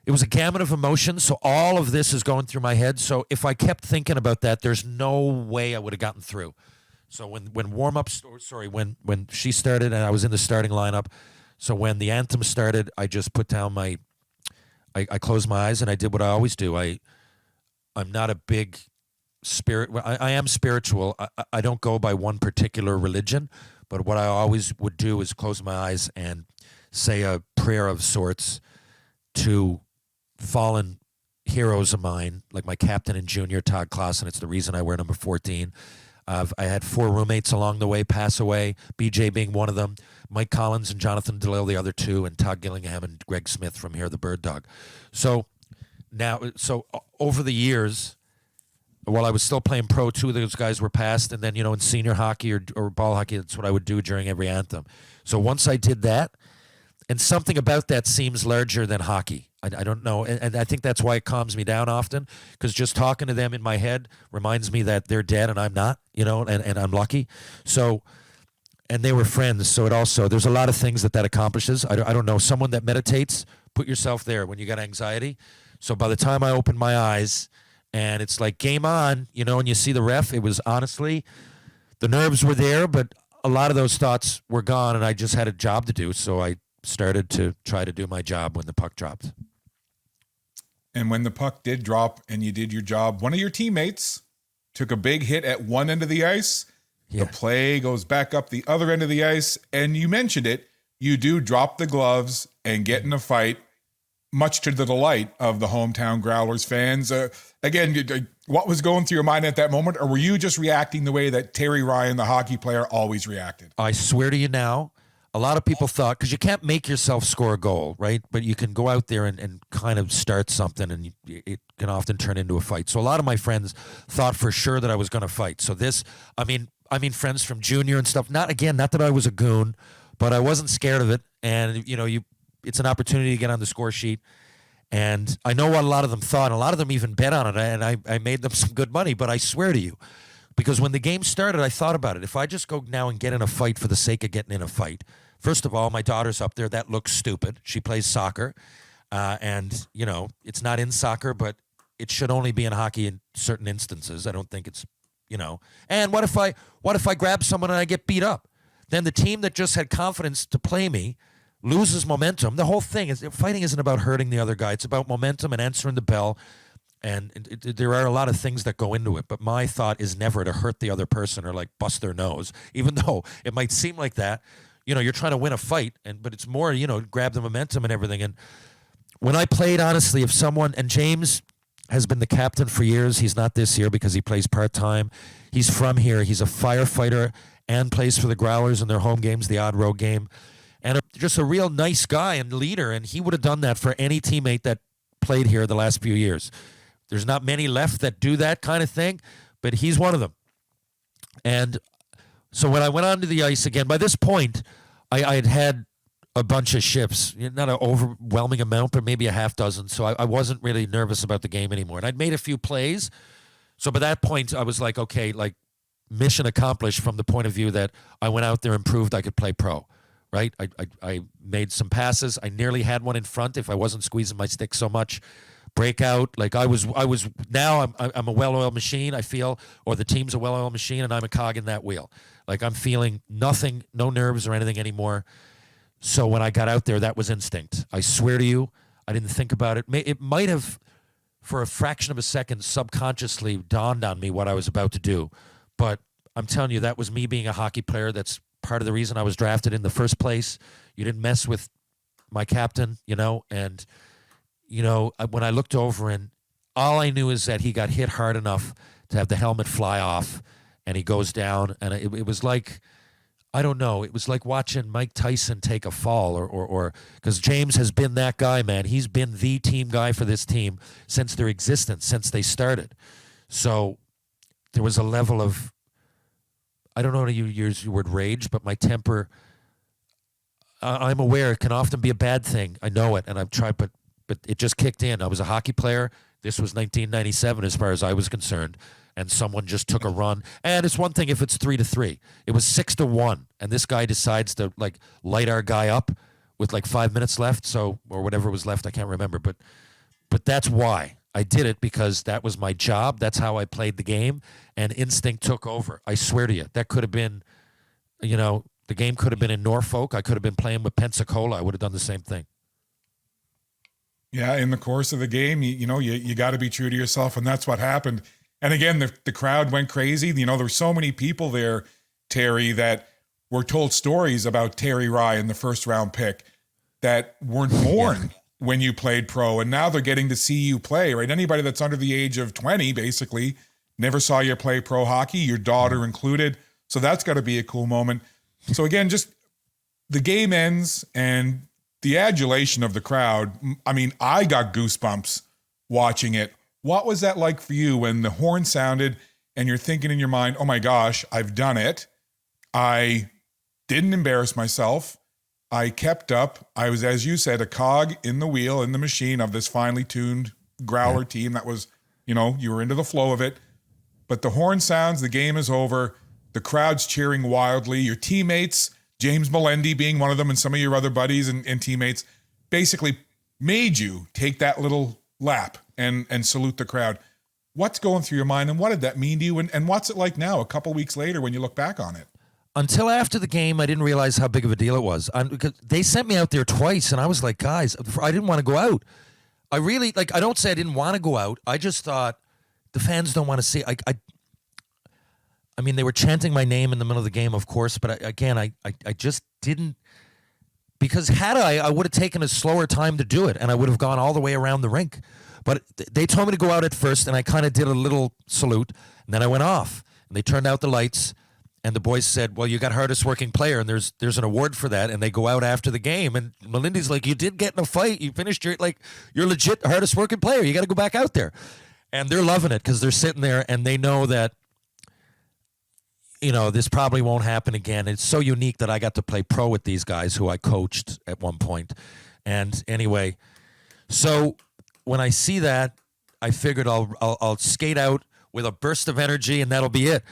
it was a gamut of emotions. So all of this is going through my head. So if I kept thinking about that, there's no way I would have gotten through. So when warm-ups, when she started and I was in the starting lineup, so when the anthem started, I just put down I closed my eyes and I did what I always do. I'm not a big spirit. I am spiritual. I don't go by one particular religion, but what I always would do is close my eyes and say a prayer of sorts to fallen heroes of mine, like my captain and junior, Todd Clausen. It's the reason I wear number 14. I had 4 roommates along the way pass away, BJ being one of them, Mike Collins and Jonathan DeLille, the other 2, and Todd Gillingham and Greg Smith from here, the Bird Dog. So over the years, while I was still playing pro, 2 of those guys were passed, and then, in senior hockey or ball hockey, that's what I would do during every anthem. So once I did that, and something about that seems larger than hockey. I don't know, and I think that's why it calms me down often, because just talking to them in my head reminds me that they're dead and I'm not, and I'm lucky. So, and they were friends, so there's a lot of things that accomplishes. I don't know, someone that meditates, put yourself there when you got anxiety. So by the time I opened my eyes, and it's like game on, and you see the ref, it was honestly, the nerves were there, but a lot of those thoughts were gone, and I just had a job to do, so I started to try to do my job when the puck dropped. And when the puck did drop and you did your job, one of your teammates took a big hit at one end of the ice. Yeah. The play goes back up the other end of the ice. And you mentioned it. You do drop the gloves and get in a fight, much to the delight of the hometown Growlers fans. Again, what was going through your mind at that moment? Or were you just reacting the way that Terry Ryan, the hockey player, always reacted? I swear to you now, a lot of people thought, because you can't make yourself score a goal, right? But you can go out there and kind of start something, and it can often turn into a fight. So a lot of my friends thought for sure that I was going to fight. So I mean, friends from junior and stuff. Not that I was a goon, but I wasn't scared of it. And it's an opportunity to get on the score sheet. And I know what a lot of them thought, and a lot of them even bet on it. And I made them some good money. But I swear to you, because when the game started, I thought about it. If I just go now and get in a fight for the sake of getting in a fight, first of all, my daughter's up there. That looks stupid. She plays soccer. And, it's not in soccer, but it should only be in hockey in certain instances. I don't think it's, And what if I grab someone and I get beat up? Then the team that just had confidence to play me loses momentum. The whole thing is, fighting isn't about hurting the other guy. It's about momentum and answering the bell. And there are a lot of things that go into it, but my thought is never to hurt the other person or like bust their nose, even though it might seem like that. You're trying to win a fight, but it's more, grab the momentum and everything. And when I played, honestly, if someone, and James has been the captain for years, he's not this year because he plays part-time. He's from here. He's a firefighter and plays for the Growlers in their home games, the odd road game, and just a real nice guy and leader. And he would have done that for any teammate that played here the last few years. There's not many left that do that kind of thing, but he's one of them. And so when I went onto the ice again, by this point, I had a bunch of shifts, not an overwhelming amount, but maybe a half dozen. So I wasn't really nervous about the game anymore. And I'd made a few plays. So by that point, I was like, okay, like mission accomplished from the point of view that I went out there and proved I could play pro, right? I made some passes. I nearly had one in front if I wasn't squeezing my stick so much. Breakout, like I was now I'm a well-oiled machine, I feel, or the team's a well-oiled machine and I'm a cog in that wheel. Like I'm feeling nothing, no nerves or anything anymore. So when I got out there, that was instinct. I swear to you, I didn't think about it. It might have, for a fraction of a second, subconsciously dawned on me what I was about to do. But I'm telling you, that was me being a hockey player. That's part of the reason I was drafted in the first place. You didn't mess with my captain, and when I looked over, and all I knew is that he got hit hard enough to have the helmet fly off, and he goes down, and it was like, I don't know, it was like watching Mike Tyson take a fall, or because James has been that guy, man. He's been the team guy for this team since their existence, since they started. So there was a level of, I don't know how to use the word rage, but my temper, I'm aware it can often be a bad thing. I know it, and I've tried, but it just kicked in. I was a hockey player. This was 1997 as far as I was concerned, and someone just took a run. And it's one thing if it's 3-3. It was 6-1, and this guy decides to like light our guy up with like 5 minutes left, or whatever was left. I can't remember, but that's why. I did it because that was my job. That's how I played the game, and instinct took over. I swear to you, that could have been, the game could have been in Norfolk. I could have been playing with Pensacola. I would have done the same thing. Yeah, in the course of the game, you got to be true to yourself, and that's what happened. And again, the crowd went crazy. There were so many people there, Terry, that were told stories about Terry Ryan, the first round pick, that weren't born when you played pro, and now they're getting to see you play, right? Anybody that's under the age of 20, basically, never saw you play pro hockey, your daughter included. So that's got to be a cool moment. So again, just the game ends and the adulation of the crowd. I mean, I got goosebumps watching it. What was that like for you when the horn sounded and you're thinking in your mind, oh my gosh, I've done it. I didn't embarrass myself. I kept up. I was, as you said, a cog in the wheel, in the machine of this finely tuned Growler team that was, you were into the flow of it. But the horn sounds, the game is over. The crowd's cheering wildly. Your teammates, James Melendi being one of them, and some of your other buddies and teammates, basically made you take that little lap and salute the crowd. What's going through your mind, and what did that mean to you? And what's it like now, a couple weeks later, when you look back on it? Until after the game, I didn't realize how big of a deal it was. Because they sent me out there twice, and I was like, guys, I didn't want to go out. I really, I don't say I didn't want to go out. I just thought the fans don't want to see. I mean, they were chanting my name in the middle of the game, of course, but I just didn't. Because had I would have taken a slower time to do it, and I would have gone all the way around the rink. But they told me to go out at first, and I kind of did a little salute, and then I went off. And they turned out the lights. And the boys said, well, you got hardest working player, and there's an award for that. And they go out after the game. And Melindy's like, you did get in a fight. You finished you're legit hardest working player. You got to go back out there. And they're loving it because they're sitting there and they know that, this probably won't happen again. It's so unique that I got to play pro with these guys who I coached at one point. And anyway, so when I see that, I figured I'll skate out with a burst of energy and that'll be it.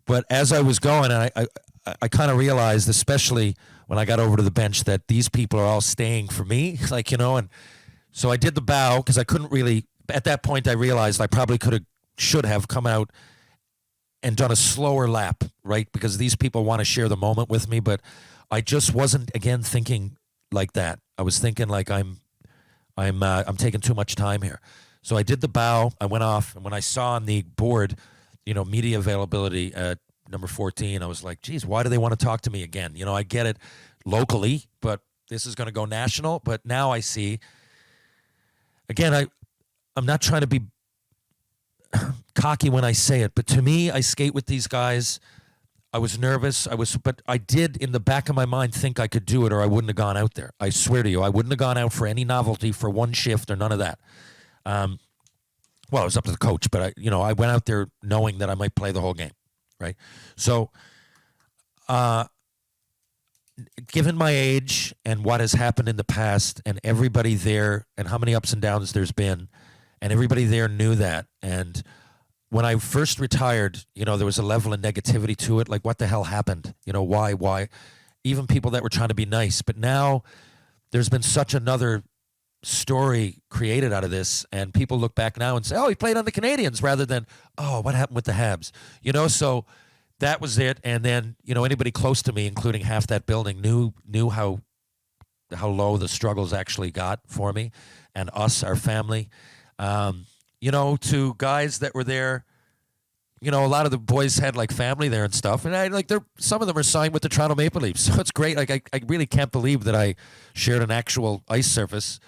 But as I was going, I kind of realized, especially when I got over to the bench, that these people are all staying for me, and so I did the bow because I couldn't really, at that point I realized I probably should have come out and done a slower lap, right? Because these people want to share the moment with me, but I just wasn't, again, thinking like that. I was thinking like I'm taking too much time here. So I did the bow, I went off, and when I saw on the board, media availability at number 14, I was like, geez, why do they want to talk to me again? I get it locally, but this is going to go national. But now I see, again, I'm not trying to be cocky when I say it, but to me, I skate with these guys. I was nervous. But I did in the back of my mind think I could do it or I wouldn't have gone out there. I swear to you, I wouldn't have gone out for any novelty for one shift or none of that. Well, it was up to the coach, but I went out there knowing that I might play the whole game, right? So, given my age and what has happened in the past, and everybody there, and how many ups and downs there's been, and everybody there knew that. And when I first retired, there was a level of negativity to it, like what the hell happened? Why? Even people that were trying to be nice, but now there's been such another story created out of this, and people look back now and say, oh, he played on the Canadians, rather than, oh, what happened with the Habs? So that was it. And then, anybody close to me, including half that building, knew how low the struggles actually got for me and us, our family. To guys that were there, a lot of the boys had family there and stuff, and some of them are signed with the Toronto Maple Leafs, so it's great. I really can't believe that I shared an actual ice surface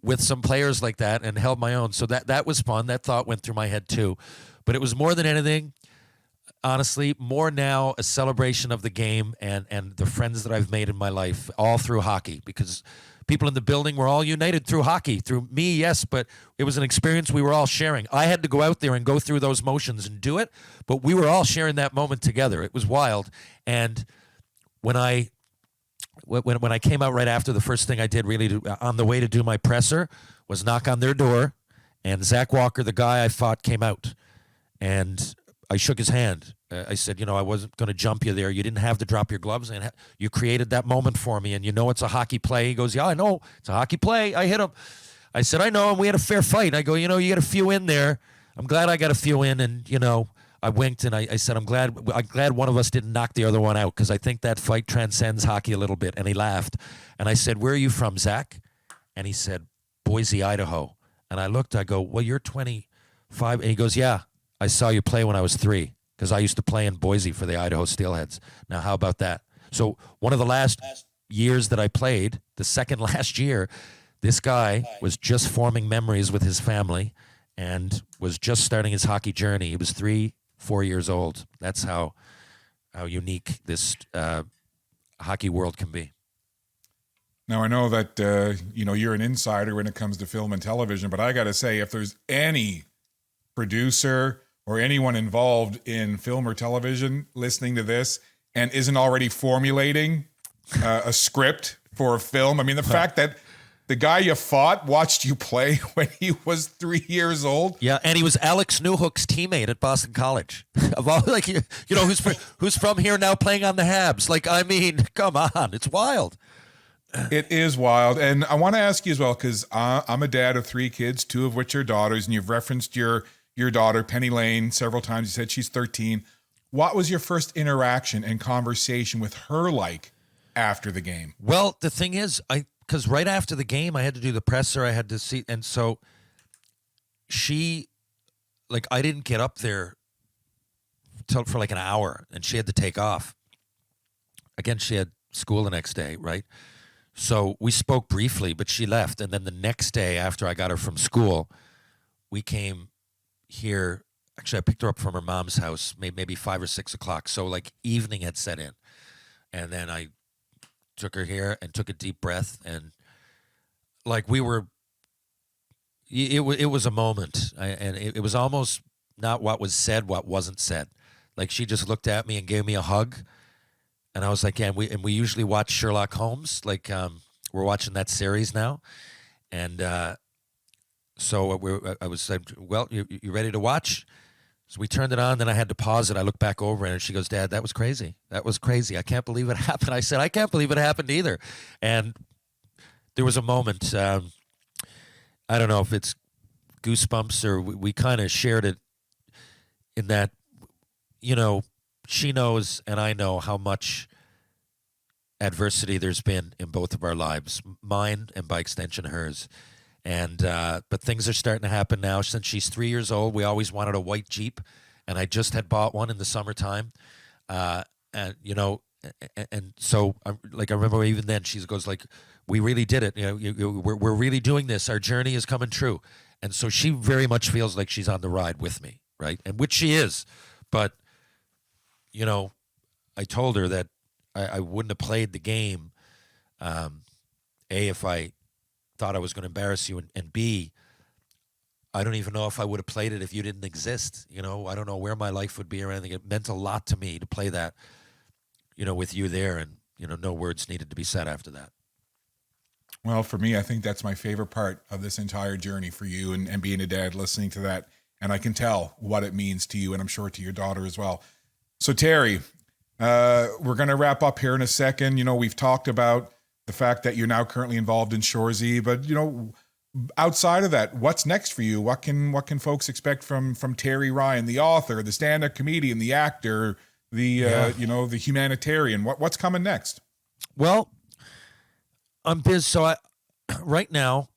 with some players like that and held my own. So that was fun. That thought went through my head too. But it was more than anything, honestly, more now a celebration of the game and the friends that I've made in my life, all through hockey, because people in the building were all united through hockey, through me, yes, but it was an experience we were all sharing. I had to go out there and go through those motions and do it, but we were all sharing that moment together. It was wild. And when I came out right after, the first thing I did really on the way to do my presser was knock on their door, and Zach Walker, the guy I fought, came out, and I shook his hand. I said, I wasn't going to jump you there. You didn't have to drop your gloves, and you created that moment for me, and it's a hockey play. He goes, yeah, I know. It's a hockey play. I hit him. I said, I know, and we had a fair fight. I go, you got a few in there. I'm glad I got a few in, and I winked and I said, I'm glad one of us didn't knock the other one out, because I think that fight transcends hockey a little bit. And he laughed. And I said, where are you from, Zach? And he said, Boise, Idaho. And I looked, I go, well, you're 25. And he goes, yeah, I saw you play when I was 3, because I used to play in Boise for the Idaho Steelheads. Now, how about that? So one of the last years that I played, the second last year, this guy was just forming memories with his family and was just starting his hockey journey. He was 3-4 years old. That's how unique this hockey world can be. Now, I know that, you're an insider when it comes to film and television, but I got to say, if there's any producer or anyone involved in film or television listening to this and isn't already formulating a script for a film, I mean, the fact that the guy you fought watched you play when he was 3 years old. Yeah, and he was Alex Newhook's teammate at Boston College. Of all, who's from here now playing on the Habs. Like, I mean, come on, it's wild. It is wild. And I want to ask you as well, because I'm a dad of 3 kids, 2 of which are daughters, and you've referenced your daughter, Penny Lane, several times. You said she's 13. What was your first interaction and conversation with her like after the game? Well, the thing is, because right after the game, I had to do the presser. I had to see, and so I didn't get up there for like an hour, and she had to take off. Again, she had school the next day, right? So we spoke briefly, but she left, and then the next day after I got her from school, we came here. Actually, I picked her up from her mom's house, maybe 5 or 6 o'clock. So like evening had set in, and then I took her here and took a deep breath, and like it was a moment, and it was almost not what was said, what wasn't said. Like she just looked at me and gave me a hug, and I was like, yeah. And we usually watch Sherlock Holmes, like we're watching that series now, and so I was like, well, you ready to watch? So we turned it on, then I had to pause it. I looked back over and she goes, Dad, that was crazy. That was crazy. I can't believe it happened. I said, I can't believe it happened either. And there was a moment, I don't know if it's goosebumps or we kind of shared it in that, she knows and I know how much adversity there's been in both of our lives, mine and by extension hers. And but things are starting to happen now. Since she's 3 years old, we always wanted a white Jeep, and I just had bought one in the summertime. And so I remember even then she goes like, "We really did it. We're really doing this. Our journey is coming true." And so she very much feels like she's on the ride with me, right? And which she is. But I told her that I wouldn't have played the game, if I thought I was going to embarrass you, and B, I don't even know if I would have played it if you didn't exist. I don't know where my life would be or anything. It meant a lot to me to play that, with you there, and no words needed to be said after that. Well, for me, I think that's my favorite part of this entire journey for you and being a dad, listening to that. And I can tell what it means to you, and I'm sure to your daughter as well. So Terry, we're going to wrap up here in a second. We've talked about the fact that you're now currently involved in Shoresy, but outside of that, what's next for you? What can folks expect from Terry Ryan, the author, the stand-up comedian, the actor, the the humanitarian? What's coming next? Well, I'm busy. So right now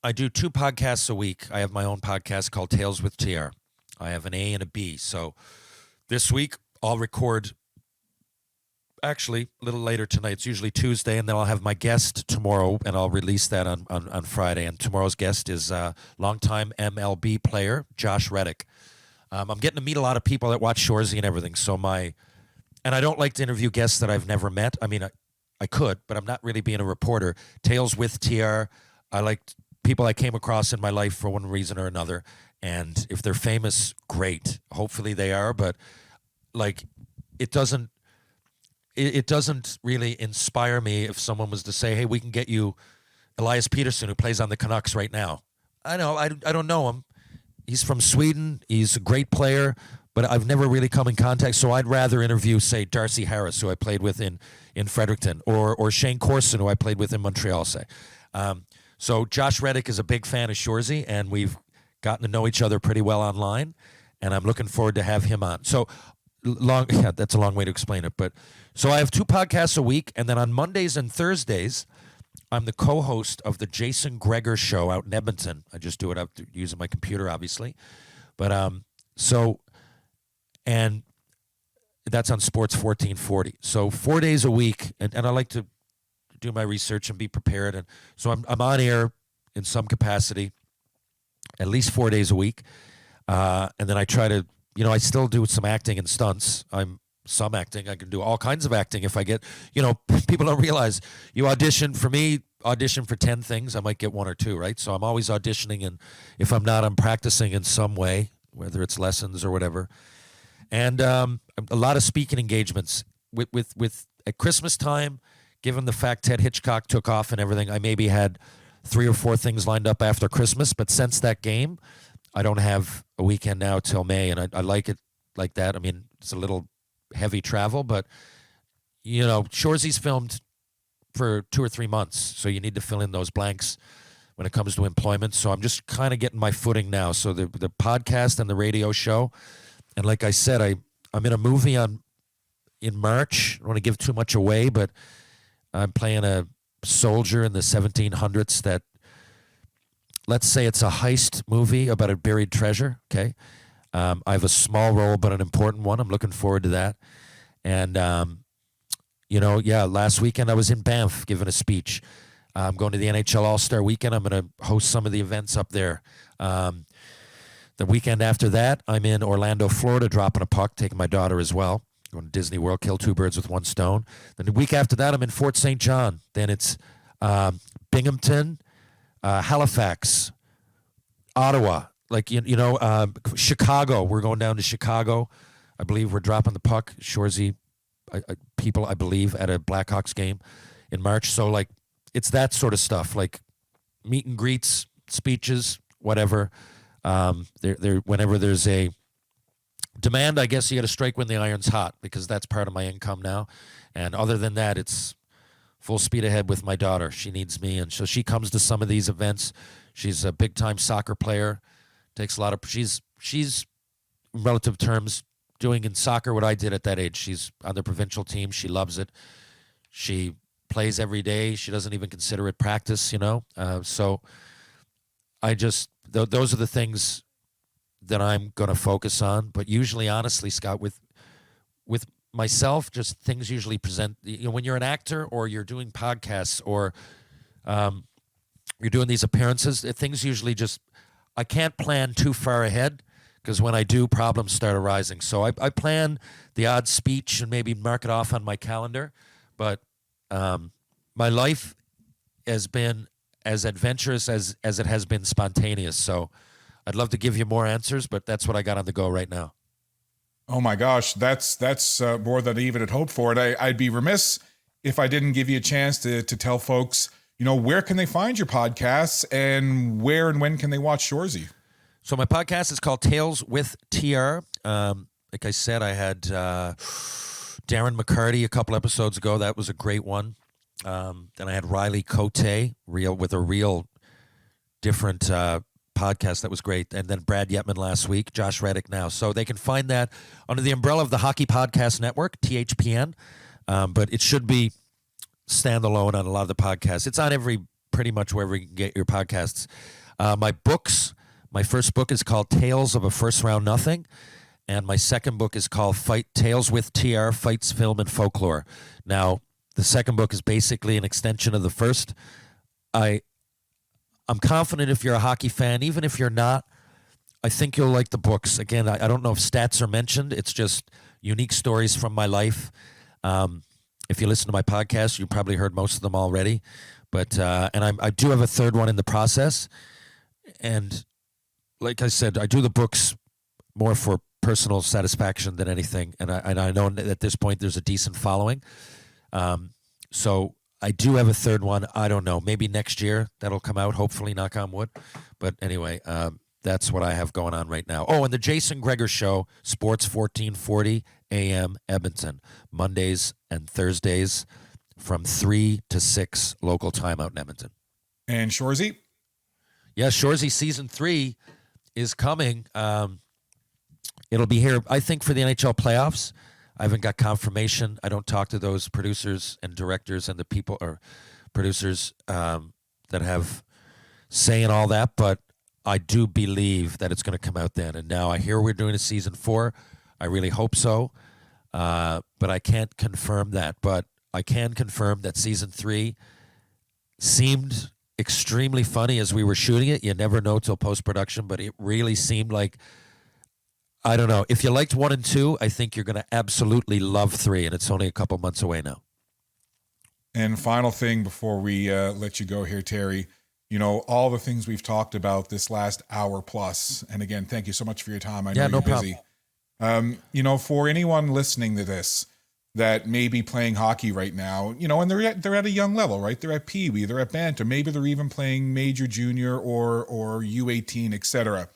I do 2 podcasts a week. I have my own podcast called Tales with TR. I have an A and a B. So this week I'll record. Actually, a little later tonight. It's usually Tuesday, and then I'll have my guest tomorrow, and I'll release that on Friday. And tomorrow's guest is longtime MLB player Josh Reddick. I'm getting to meet a lot of people that watch Shoresy and everything. And I don't like to interview guests that I've never met. I mean, I could, but I'm not really being a reporter. Tales with TR. I like people I came across in my life for one reason or another, and if they're famous, great. Hopefully they are, but like it doesn't really inspire me if someone was to say, hey, we can get you Elias Peterson, who plays on the Canucks right now. I don't know him. He's from Sweden. He's a great player, but I've never really come in contact. So I'd rather interview, say, Darcy Harris, who I played with in Fredericton, or Shane Corson, who I played with in Montreal, say. So Josh Reddick is a big fan of Shorzy, and we've gotten to know each other pretty well online, and I'm looking forward to have him on. So that's a long way to explain it. But so I have 2 podcasts a week, and then on Mondays and Thursdays, I'm the co-host of the Jason Greger Show out in Edmonton. I just do it out using my computer, obviously. But and that's on Sports 1440. So 4 days a week, and I like to do my research and be prepared. And so I'm on air in some capacity at least 4 days a week. And then I try to, I still do some acting and stunts. Some acting. I can do all kinds of acting if I get, people don't realize you audition for 10 things. I might get 1 or 2, right? So I'm always auditioning, and if I'm not, I'm practicing in some way, whether it's lessons or whatever. And a lot of speaking engagements with at Christmas time, given the fact Ted Hitchcock took off and everything, I maybe had 3 or 4 things lined up after Christmas. But since that game, I don't have a weekend now till May, and I like it like that. I mean, it's a little heavy travel, but Shorzy's filmed for 2 or 3 months, so you need to fill in those blanks when it comes to employment. So I'm just kind of getting my footing now. So the podcast and the radio show, and like I said, I'm in a movie in March. I don't want to give too much away, but I'm playing a soldier in the 1700s that, let's say it's a heist movie about a buried treasure, okay? I have a small role, but an important one. I'm looking forward to that. And, last weekend I was in Banff giving a speech. I'm going to the NHL All-Star Weekend. I'm going to host some of the events up there. The weekend after that, I'm in Orlando, Florida, dropping a puck, taking my daughter as well. Going to Disney World, kill 2 birds with 1 stone. Then the week after that, I'm in Fort St. John. Then it's Binghamton, Halifax, Ottawa, Chicago. We're going down to Chicago. I believe we're dropping the puck, Shorzy, people, I believe, at a Blackhawks game in March. So, it's that sort of stuff, like meet and greets, speeches, whatever. Whenever there's a demand, I guess you got to strike when the iron's hot, because that's part of my income now. And other than that, it's full speed ahead with my daughter. She needs me, and so she comes to some of these events. She's a big-time soccer player. Takes a lot of. She's in relative terms doing in soccer what I did at that age. She's on the provincial team. She loves it. She plays every day. She doesn't even consider it practice, So I just those are the things that I'm going to focus on. But usually, honestly, Scott, with myself, just things usually present. When you're an actor or you're doing podcasts or you're doing these appearances, things usually just, I can't plan too far ahead, because when I do, problems start arising. So I plan the odd speech and maybe mark it off on my calendar. But my life has been as adventurous as it has been spontaneous. So I'd love to give you more answers, but that's what I got on the go right now. Oh my gosh, that's more than I even had hoped for. And I'd be remiss if I didn't give you a chance to tell folks, where can they find your podcasts, and where and when can they watch Shorzy? So my podcast is called Tales with TR. Like I said, I had Darren McCarty a couple episodes ago. That was a great one. Then I had Riley Cote, with a real different podcast. That was great. And then Brad Yetman last week, Josh Reddick now. So they can find that under the umbrella of the Hockey Podcast Network, THPN. But it should be standalone on a lot of the podcasts. It's on pretty much wherever you can get your podcasts. My first book is called Tales of a First Round Nothing. And my second book is called Tales with TR, Fights, Film, and Folklore. Now, the second book is basically an extension of the first. I'm confident if you're a hockey fan, even if you're not, I think you'll like the books. Again, I don't know if stats are mentioned. It's just unique stories from my life. If you listen to my podcast, you probably heard most of them already. But I do have a third one in the process. And like I said, I do the books more for personal satisfaction than anything. And I know at this point there's a decent following. So I do have a third one. I don't know. Maybe next year that'll come out, hopefully, knock on wood. But anyway, that's what I have going on right now. Oh, and the Jason Greger Show, Sports 1440 AM Edmonton, Mondays and Thursdays from 3 to 6 local time out in Edmonton. And Shorzy? Yeah, Shorzy season 3 is coming. It'll be here, I think, for the NHL playoffs. I haven't got confirmation. I don't talk to those producers and directors and the people or producers that have say in all that, but I do believe that it's going to come out then. And now I hear we're doing a season 4. I really hope so, but I can't confirm that. But I can confirm that season 3 seemed extremely funny as we were shooting it. You never know till post-production, but it really seemed like, I don't know. If you liked 1 and 2, I think you're going to absolutely love 3, and it's only a couple months away now. And final thing before we let you go here, Terry, you know, all the things we've talked about this last hour plus, and again, thank you so much for your time. I know you're busy. You know, for anyone listening to this that may be playing hockey right now, you know, and they're at a young level, right? They're at Pee Wee, they're at Bantam, maybe they're even playing Major, Junior, or U18, etc.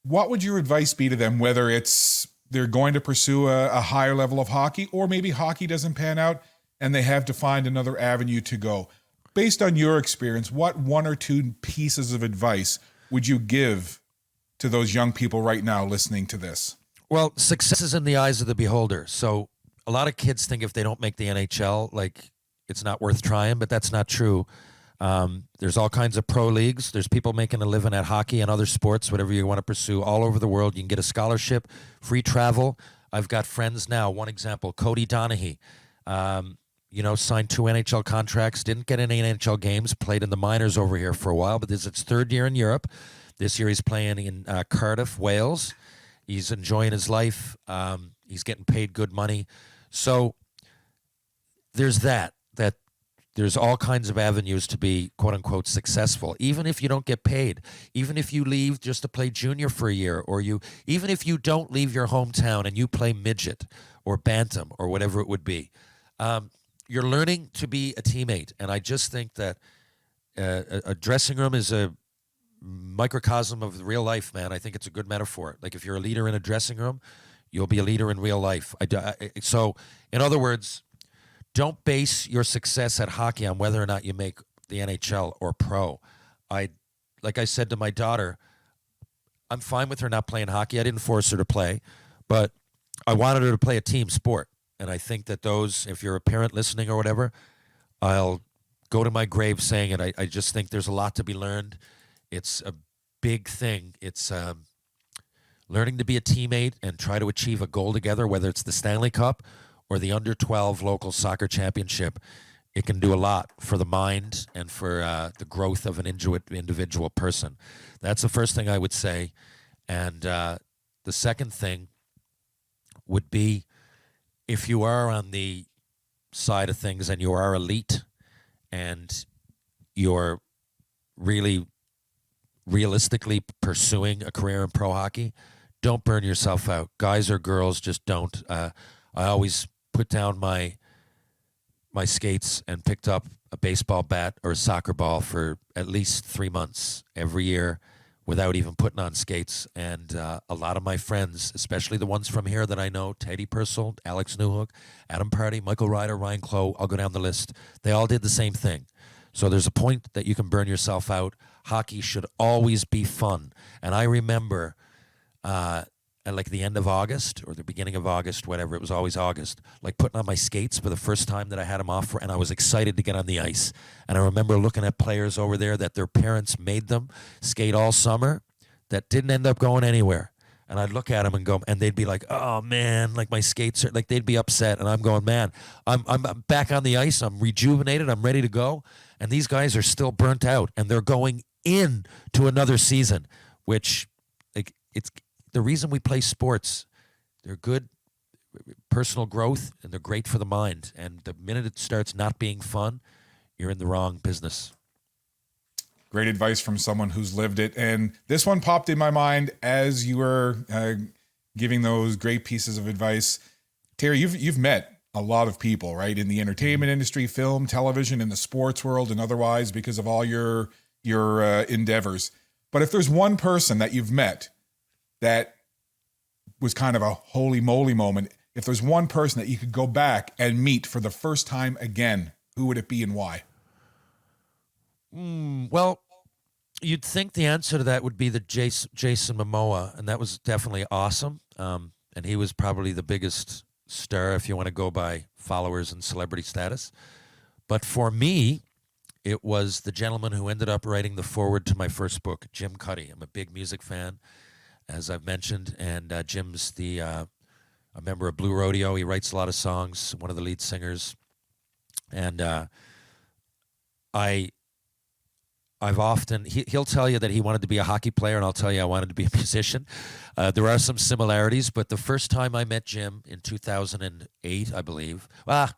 What would your advice be to them, whether it's they're going to pursue a higher level of hockey, or maybe hockey doesn't pan out and they have to find another avenue to go? Based on your experience, what 1 or 2 pieces of advice would you give to those young people right now listening to this? Well, success is in the eyes of the beholder. So a lot of kids think if they don't make the NHL, like, it's not worth trying, but that's not true. There's all kinds of pro leagues. There's people making a living at hockey and other sports, whatever you want to pursue, all over the world. You can get a scholarship, free travel. I've got friends now. One example, Cody Donaghy, signed 2 NHL contracts, didn't get any NHL games, played in the minors over here for a while, but this is his 3rd year in Europe. This year he's playing in Cardiff, Wales. He's enjoying his life. He's getting paid good money. So there's that there's all kinds of avenues to be, quote unquote, successful. Even if you don't get paid, even if you leave just to play junior for a year, or even if you don't leave your hometown and you play midget or bantam or whatever it would be, you're learning to be a teammate. And I just think that a dressing room is a microcosm of real life, man. I think it's a good metaphor. Like, if you're a leader in a dressing room, you'll be a leader in real life. So, in other words, don't base your success at hockey on whether or not you make the NHL or pro. Like I said to my daughter, I'm fine with her not playing hockey. I didn't force her to play, but I wanted her to play a team sport. And I think that if you're a parent listening or whatever, I'll go to my grave saying it. I just think there's a lot to be learned. It's a big thing. It's learning to be a teammate and try to achieve a goal together, whether it's the Stanley Cup or the under-12 local soccer championship. It can do a lot for the mind and for the growth of an individual person. That's the first thing I would say. And the second thing would be, if you are on the side of things and you are elite and you're really realistically pursuing a career in pro hockey, don't burn yourself out. Guys or girls, just don't. I always put down my skates and picked up a baseball bat or a soccer ball for at least 3 months every year without even putting on skates. And a lot of my friends, especially the ones from here that I know, Teddy Purcell, Alex Newhook, Adam Party, Michael Ryder, Ryan Clough, I'll go down the list. They all did the same thing. So there's a point that you can burn yourself out. Hockey should always be fun. And I remember at like the end of August or the beginning of August, whatever, it was always August, like putting on my skates for the first time that I had them off, and I was excited to get on the ice. And I remember looking at players over there that their parents made them skate all summer that didn't end up going anywhere. And I'd look at them and go, and they'd be like, "Oh man, like my skates are," like they'd be upset, and I'm going, "Man, I'm back on the ice. I'm rejuvenated. I'm ready to go." And these guys are still burnt out, and they're going in to another season, which, like, it's the reason we play sports. They're good personal growth, and they're great for the mind. And the minute it starts not being fun, you're in the wrong business. Great advice from someone who's lived it. And this one popped in my mind as you were giving those great pieces of advice. Terry, you've met a lot of people, right, in the entertainment industry, film, television, in the sports world, and otherwise, because of all your endeavors. But if there's one person that you've met that was kind of a holy moly moment, if there's one person that you could go back and meet for the first time again, who would it be and why? Well, you'd think the answer to that would be the Jason Momoa, and that was definitely awesome. And he was probably the biggest star if you want to go by followers and celebrity status. But for me, it was the gentleman who ended up writing the foreword to my first book, Jim Cuddy. I'm a big music fan, as I've mentioned, and Jim's a member of Blue Rodeo. He writes a lot of songs, one of the lead singers. And I've often, he'll tell you that he wanted to be a hockey player, and I'll tell you I wanted to be a musician. There are some similarities, but the first time I met Jim in 2008, I believe, I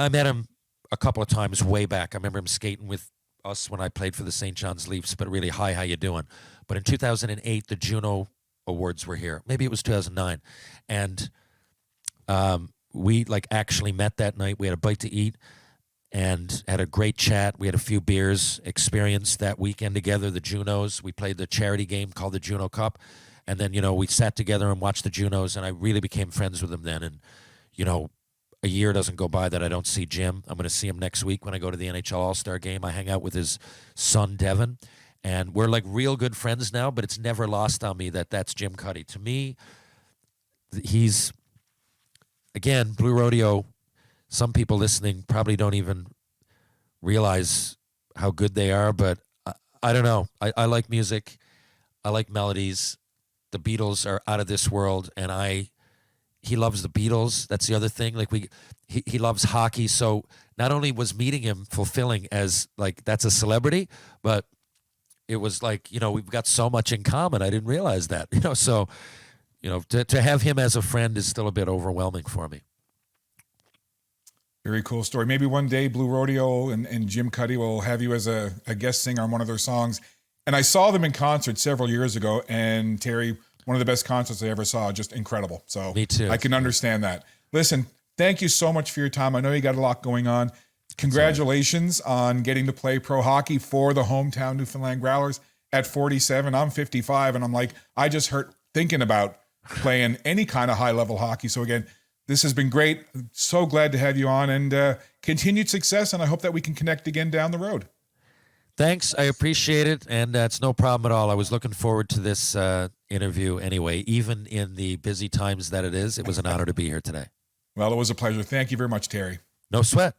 met him a couple of times way back. I remember him skating with us when I played for the St. John's Leafs, but really, hi, how you doing? But in 2008, the Juno Awards were here. Maybe it was 2009. And we actually met that night. We had a bite to eat and had a great chat. We had a few beers, experienced that weekend together, the Junos. We played the charity game called the Juno Cup. And then, we sat together and watched the Junos, and I really became friends with him then. And, a year doesn't go by that I don't see Jim. I'm going to see him next week when I go to the NHL All-Star game. I hang out with his son, Devin, and we're real good friends now, but it's never lost on me that that's Jim Cuddy. To me, he's, again, Blue Rodeo, some people listening probably don't even realize how good they are, but I don't know. I like music. I like melodies. The Beatles are out of this world, and he loves the Beatles. That's the other thing. He loves hockey. So not only was meeting him fulfilling as that's a celebrity, but it was we've got so much in common. I didn't realize that. So to have him as a friend is still a bit overwhelming for me. Very cool story. Maybe one day Blue Rodeo and Jim Cuddy will have you as a guest singer on one of their songs. And I saw them in concert several years ago, and Terry, one of the best concerts I ever saw, just incredible. So me too. I can understand that. Listen, thank you so much for your time. I know you got a lot going on. Congratulations on getting to play pro hockey for the hometown Newfoundland Growlers at 47. I'm 55, and I just hurt thinking about playing any kind of high-level hockey. So again, this has been great. So glad to have you on, and continued success, and I hope that we can connect again down the road. Thanks. I appreciate it, and it's no problem at all. I was looking forward to this interview anyway, even in the busy times that it is. It was an honor to be here today. Well, it was a pleasure. Thank you very much, Terry. No sweat.